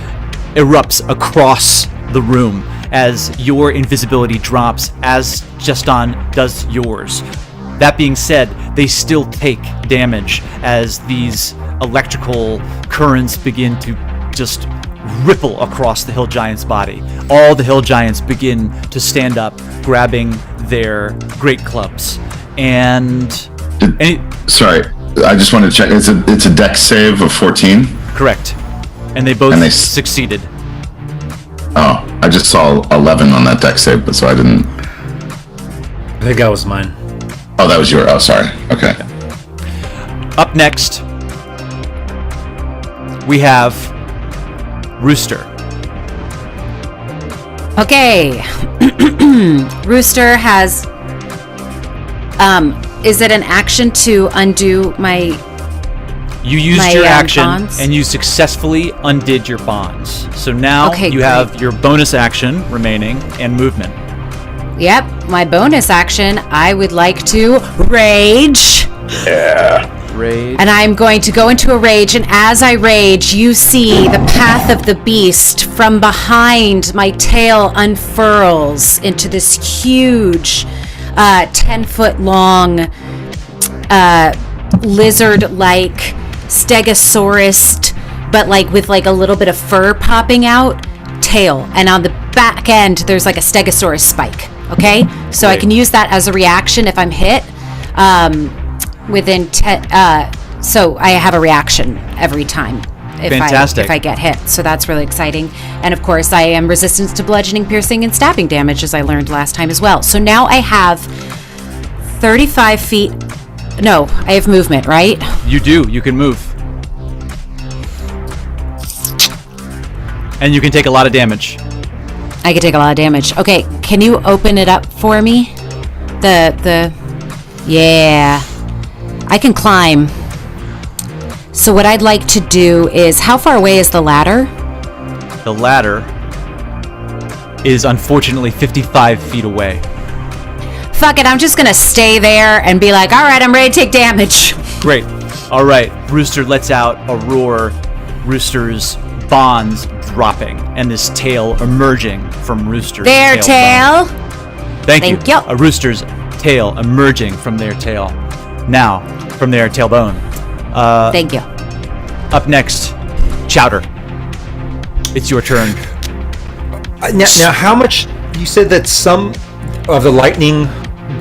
erupts across the room as your invisibility drops, as Justin does yours. That being said, they still take damage as these electrical currents begin to just ripple across the hill giant's body. All the hill giants begin to stand up, grabbing their great clubs. And Sorry, I just wanted to check. It's a dex save of 14. correct. And they both And they succeeded. Oh, I just saw 11 on that dex save, but so I didn't. I think that was mine. Oh, that was your. Oh, sorry. Okay. Up next, we have Rooster. Okay. Rooster has is it an action to undo my You used My, your action bonds? and you successfully undid your bonds. So now Okay, you great. have your bonus action remaining and movement. Yep, my bonus action, I would like to rage. Raid. And I'm going to go into a rage, and as I rage, you see the path of the beast from behind my tail unfurls into this huge 10-foot long lizard-like stegosaurus, but like with like a little bit of fur popping out, tail. And on the back end, there's like a stegosaurus spike. Okay? So I Great. can use that as a reaction if I'm hit. Within 10, so I have a reaction every time Fantastic. if I get hit. So that's really exciting. And of course, I am resistant to bludgeoning, piercing, and stabbing damage, as I learned last time as well. So now I have 35 feet. No, I have movement, right? You do. You can move. And you can take a lot of damage. I could take a lot of damage. Okay, can you open it up for me? Yeah. I can climb. So what I'd like to do is, how far away is the ladder? The ladder is unfortunately 55 feet away. Fuck it, I'm just gonna stay there and be like, all right, I'm ready to take damage. Great. All right. Rooster lets out a roar. Rooster's bonds dropping and this tail emerging from Rooster's Their tail. bone. Thank you. Thank you. A rooster's tail emerging from their tail. Now, from their tailbone. Thank you. Up next, Chowder. It's your turn. Now, how much? You said that some of the lightning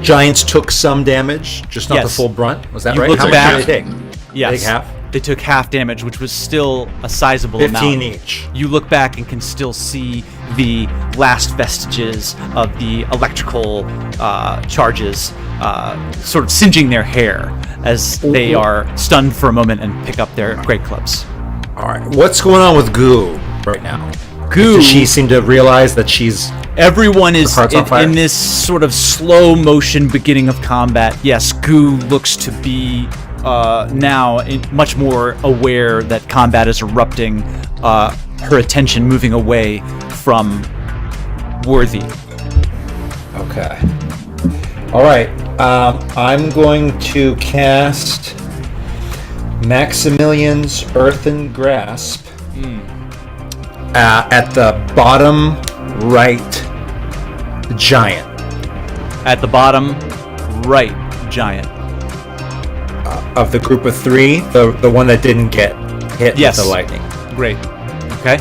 giants took some damage, just not the Yes. full brunt. Was that You right? look How back- much did they take? Yes. They take half? They took half damage, which was still a sizable 15 amount. each. You look back and can still see the last vestiges of the electrical charges sort of singeing their hair as they are stunned for a moment and pick up their great clubs. All right. What's going on with Goo right now? Goo, Does she seem to realize that she's... everyone is heart's on fire? in this sort of slow motion beginning of combat. Yes, Goo looks to be now much more aware that combat is erupting, her attention moving away from Worthy. Okay. All right. I'm going to cast Maximilian's Earthen Grasp at the bottom right giant. At the bottom right giant. Of the group of 3, the one that didn't get hit Yes. with the lightning. Great. Okay.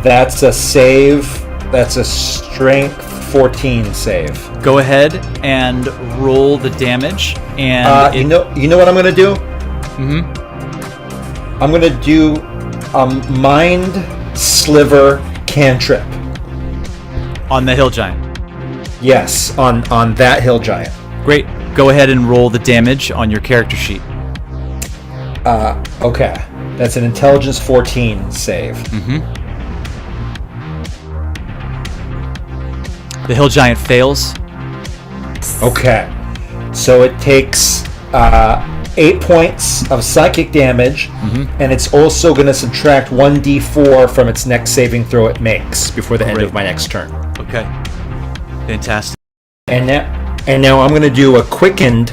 That's a save. That's a strength 14 save. Go ahead and roll the damage. And You know what I'm gonna do? Mhm. I'm gonna do a mind sliver cantrip. On the hill giant. Yes, on that hill giant. Great. Go ahead and roll the damage on your character sheet. Okay. That's an intelligence 14 save. The hill giant fails. Okay. So it takes 8 points of psychic damage, and it's also going to subtract 1d4 from its next saving throw it makes before the end Great. of my next turn. Okay. Fantastic. And now I'm going to do a quickened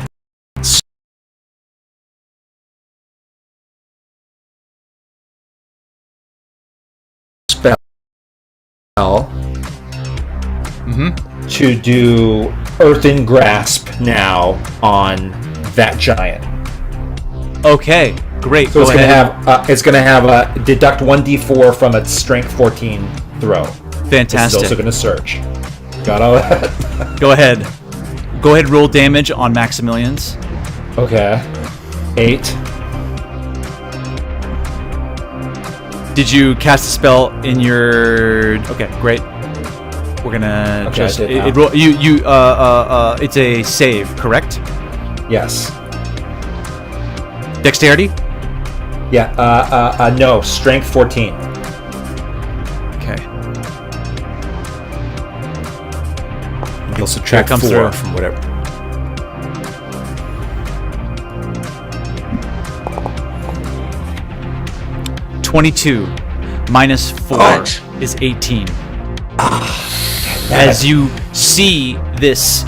spell to do Earthen Grasp now on that giant. Okay. Great. So Go it's going to ahead. have a deduct 1d4 from its strength 14 throw. Fantastic. It's also going to surge. Got all that? Go ahead. Go ahead. Roll damage on Maximilian's. Okay. 8. Did you cast a spell in your? Okay. Great. We're gonna Okay, just I did it now. roll. It's a save, correct? Yes. Dexterity. Yeah. No. Strength 14. Okay. You'll subtract Here it comes 4 through. from whatever. -22 minus 4 Ouch. is 18. As you see these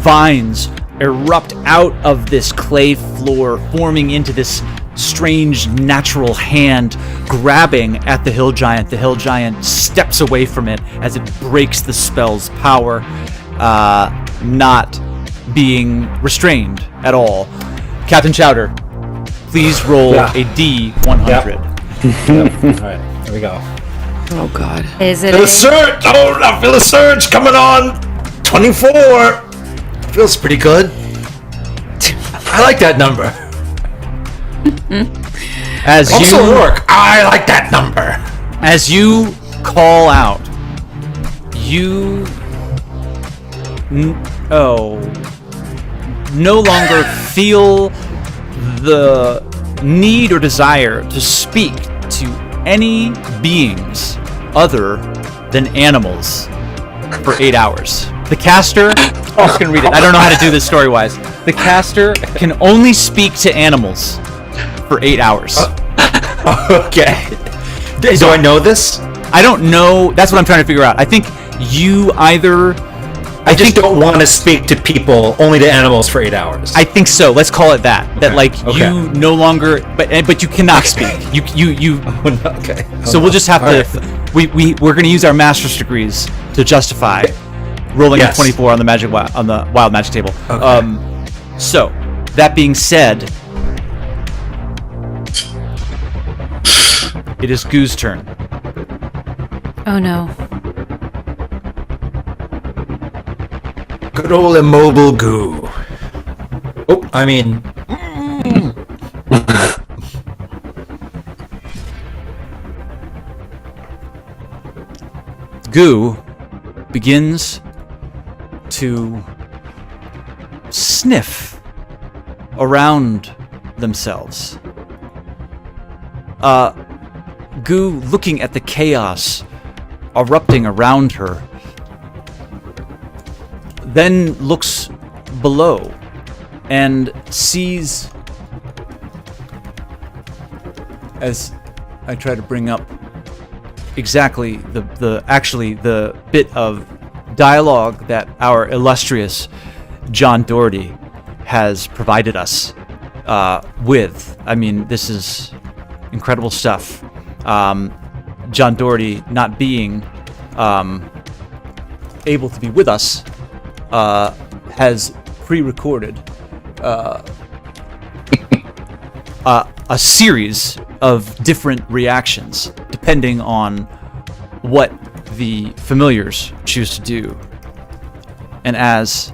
vines erupt out of this clay floor, forming into this strange natural hand grabbing at the hill giant. The hill giant steps away from it as it breaks the spell's power, not being restrained at all. Captain Chowder, please roll Yeah. a D100. All right. Here we go. Oh God. Is it? Feel a surge! Oh, I feel a surge coming on! 24! Feels pretty good. I like that number. As Also you work. I like that number. As you call out, you no longer feel the need or desire to speak to any beings other than animals for 8 hours. The caster, I'm just gonna read it. I don't know how to do this story-wise. The caster can only speak to animals for 8 hours. Okay. Do I know this? I don't know. That's what I'm trying to figure out. I think you either. I just don't want to speak to people, only to animals for 8 hours. I think so. Let's call it that. That like Okay. you no longer, but you cannot speak. You. Oh, no, okay. So we'll just have All to. right. We're going to use our master's degrees to justify rolling Yes. a 24 on the wild magic table. Okay. So that being said, it is Goo's turn. Oh no. Good old immobile goo. Oh, I mean... Goo begins to sniff around themselves. Goo, looking at the chaos erupting around her, then looks below and sees, as I try to bring up exactly the bit of dialogue that our illustrious John Doherty has provided us with. I mean, this is incredible stuff. John Doherty not being able to be with us has pre-recorded a series of different reactions depending on what the familiars choose to do. And as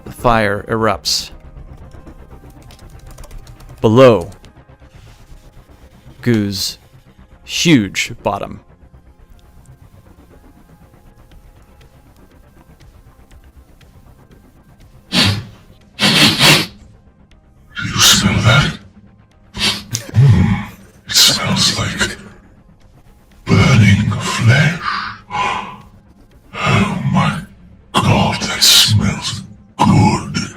the fire erupts below Goo's huge bottom, Do you smell that? It smells like burning flesh. Oh my god, that smells good.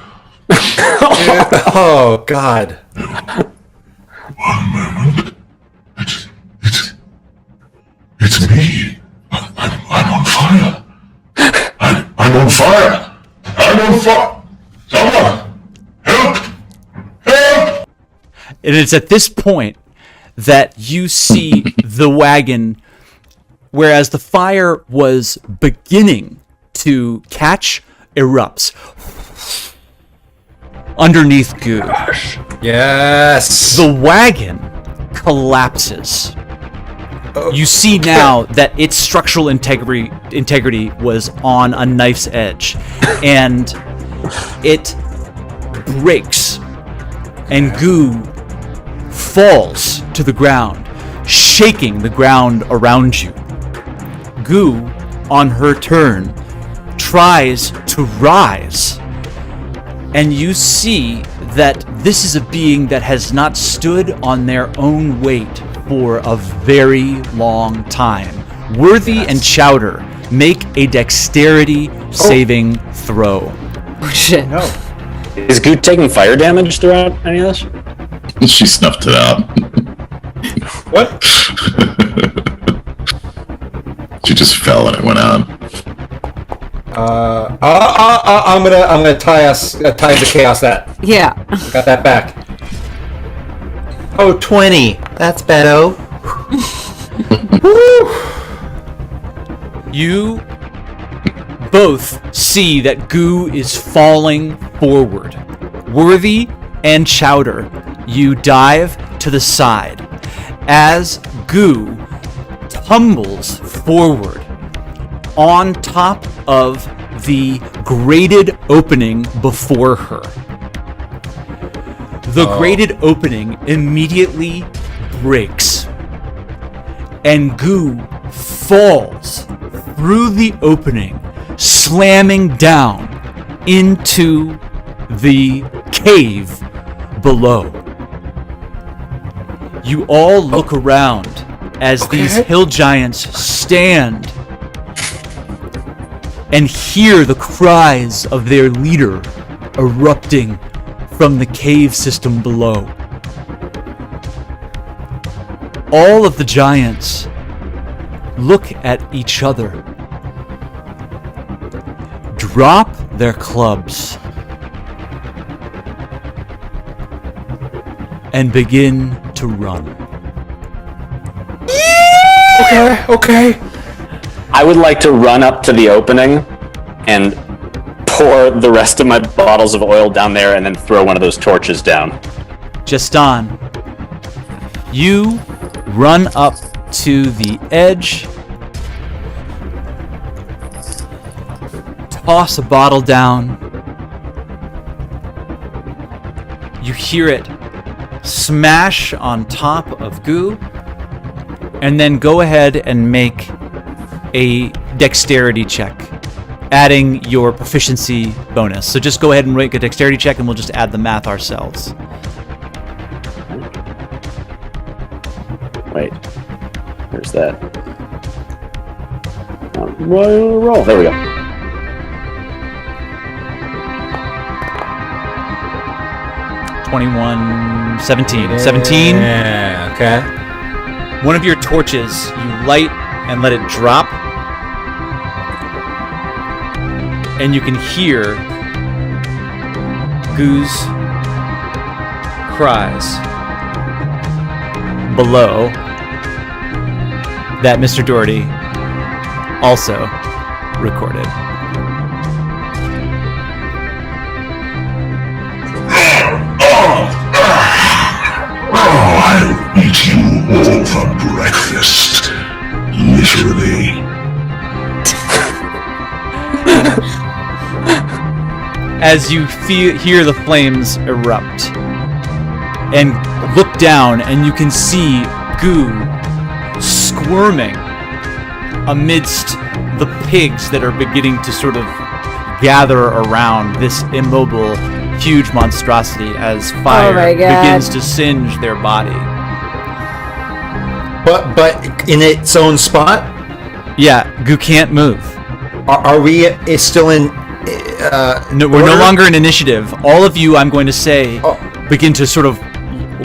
Oh, God. One moment. It's me. I'm on fire. I'm on fire. I'm on fire. Someone, help! Help! and it's at this point that you see the wagon, whereas the fire was beginning to catch, erupts underneath Goo. Yes. The wagon collapses. You see now that its structural integrity was on a knife's edge, and it breaks, and Goo falls to the ground, shaking the ground around you. Goo, on her turn, tries to rise, and you see that this is a being that has not stood on their own weight for a very long time. Worthy and Chowder, make a dexterity saving throw. Oh, shit. No. Is Goot taking fire damage throughout any of this? She snuffed it out. What? She just fell and it went out. I'm gonna tie the chaos that. Yeah. Got that back. Oh, 20. That's better. You both see that Goo is falling forward. Worthy and Chowder, you dive to the side as Goo tumbles forward on top of the grated opening before her. The grated opening immediately breaks, and Goo falls through the opening, slamming down into the cave below. You all look around as these hill giants stand and hear the cries of their leader erupting from the cave system below. All of the giants look at each other, drop their clubs, and begin to run. Okay. I would like to run up to the opening and pour the rest of my bottles of oil down there and then throw one of those torches down. Justin, you run up to the edge, toss a bottle down. You hear it smash on top of Goo, and then go ahead and make a dexterity check, adding your proficiency bonus. So just go ahead and make a dexterity check, and we'll just add the math ourselves. Wait, where's that? Roll. There we go. $21, 17. 17. Yeah, okay. One of your torches, you light and let it drop, and you can hear Goo's cries below that Mr. Doherty also recorded. I'll eat you all for breakfast. Literally. As you hear the flames erupt and look down, and you can see Goo squirming amidst the pigs that are beginning to sort of gather around this immobile, huge monstrosity as fire begins to singe their body. But in its own spot? Yeah, Goo can't move. Are we still in? No, we're no longer in initiative. All of you, I'm going to say, begin to sort of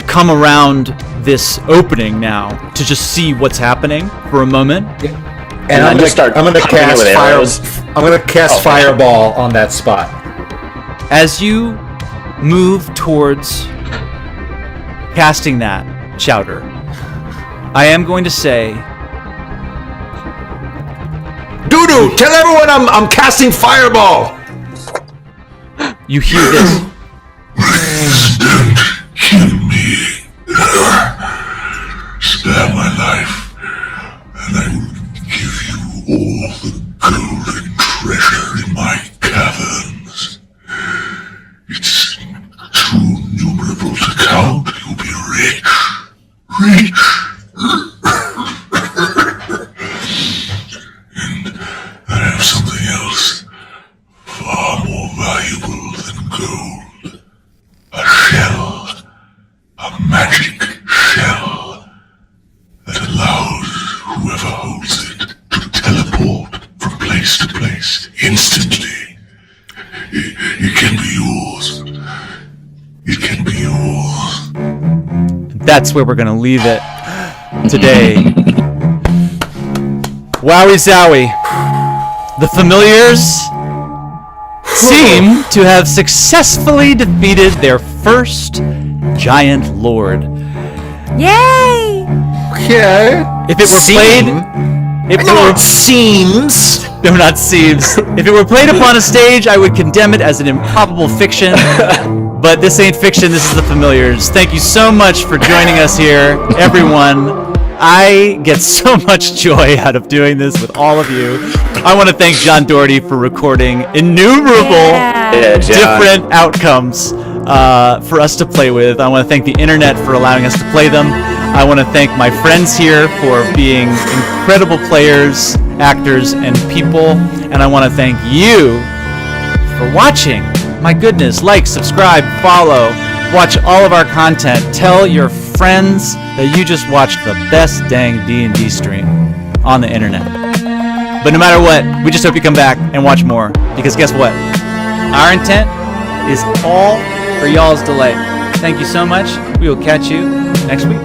come around this opening now to just see what's happening for a moment. And I'm going to cast fireball on that spot. As you move towards casting that, Chowder, I am going to say, Doodoo, tell everyone I'm casting fireball. You hear this. Please don't kill me. Spare my life, and I will give you all the gold and treasure in my caverns. It's too numerable to count. You'll be rich. Rich. And I have something else far more valuable than gold. A shell. A magic shell that allows whoever holds it to teleport from place to place instantly. It can be yours. It can be yours. That's where we're going to leave it today. Wowie zowie. The familiars seem to have successfully defeated their first giant lord. Yay! Okay. If it were played... If it were seems. No, not seems. If it were played upon a stage, I would condemn it as an improbable fiction. But this ain't fiction, this is the familiars. Thank you so much for joining us here, everyone. I get so much joy out of doing this with all of you. I want to thank John Doherty for recording innumerable different outcomes for us to play with. I want to thank the internet for allowing us to play them. I want to thank my friends here for being incredible players, actors, and people. And I want to thank you for watching. My goodness, like, subscribe, follow, watch all of our content. Tell your friends that you just watched the best dang D&D stream on the internet. But no matter what, we just hope you come back and watch more. Because guess what? Our intent is all for y'all's delight. Thank you so much. We will catch you next week.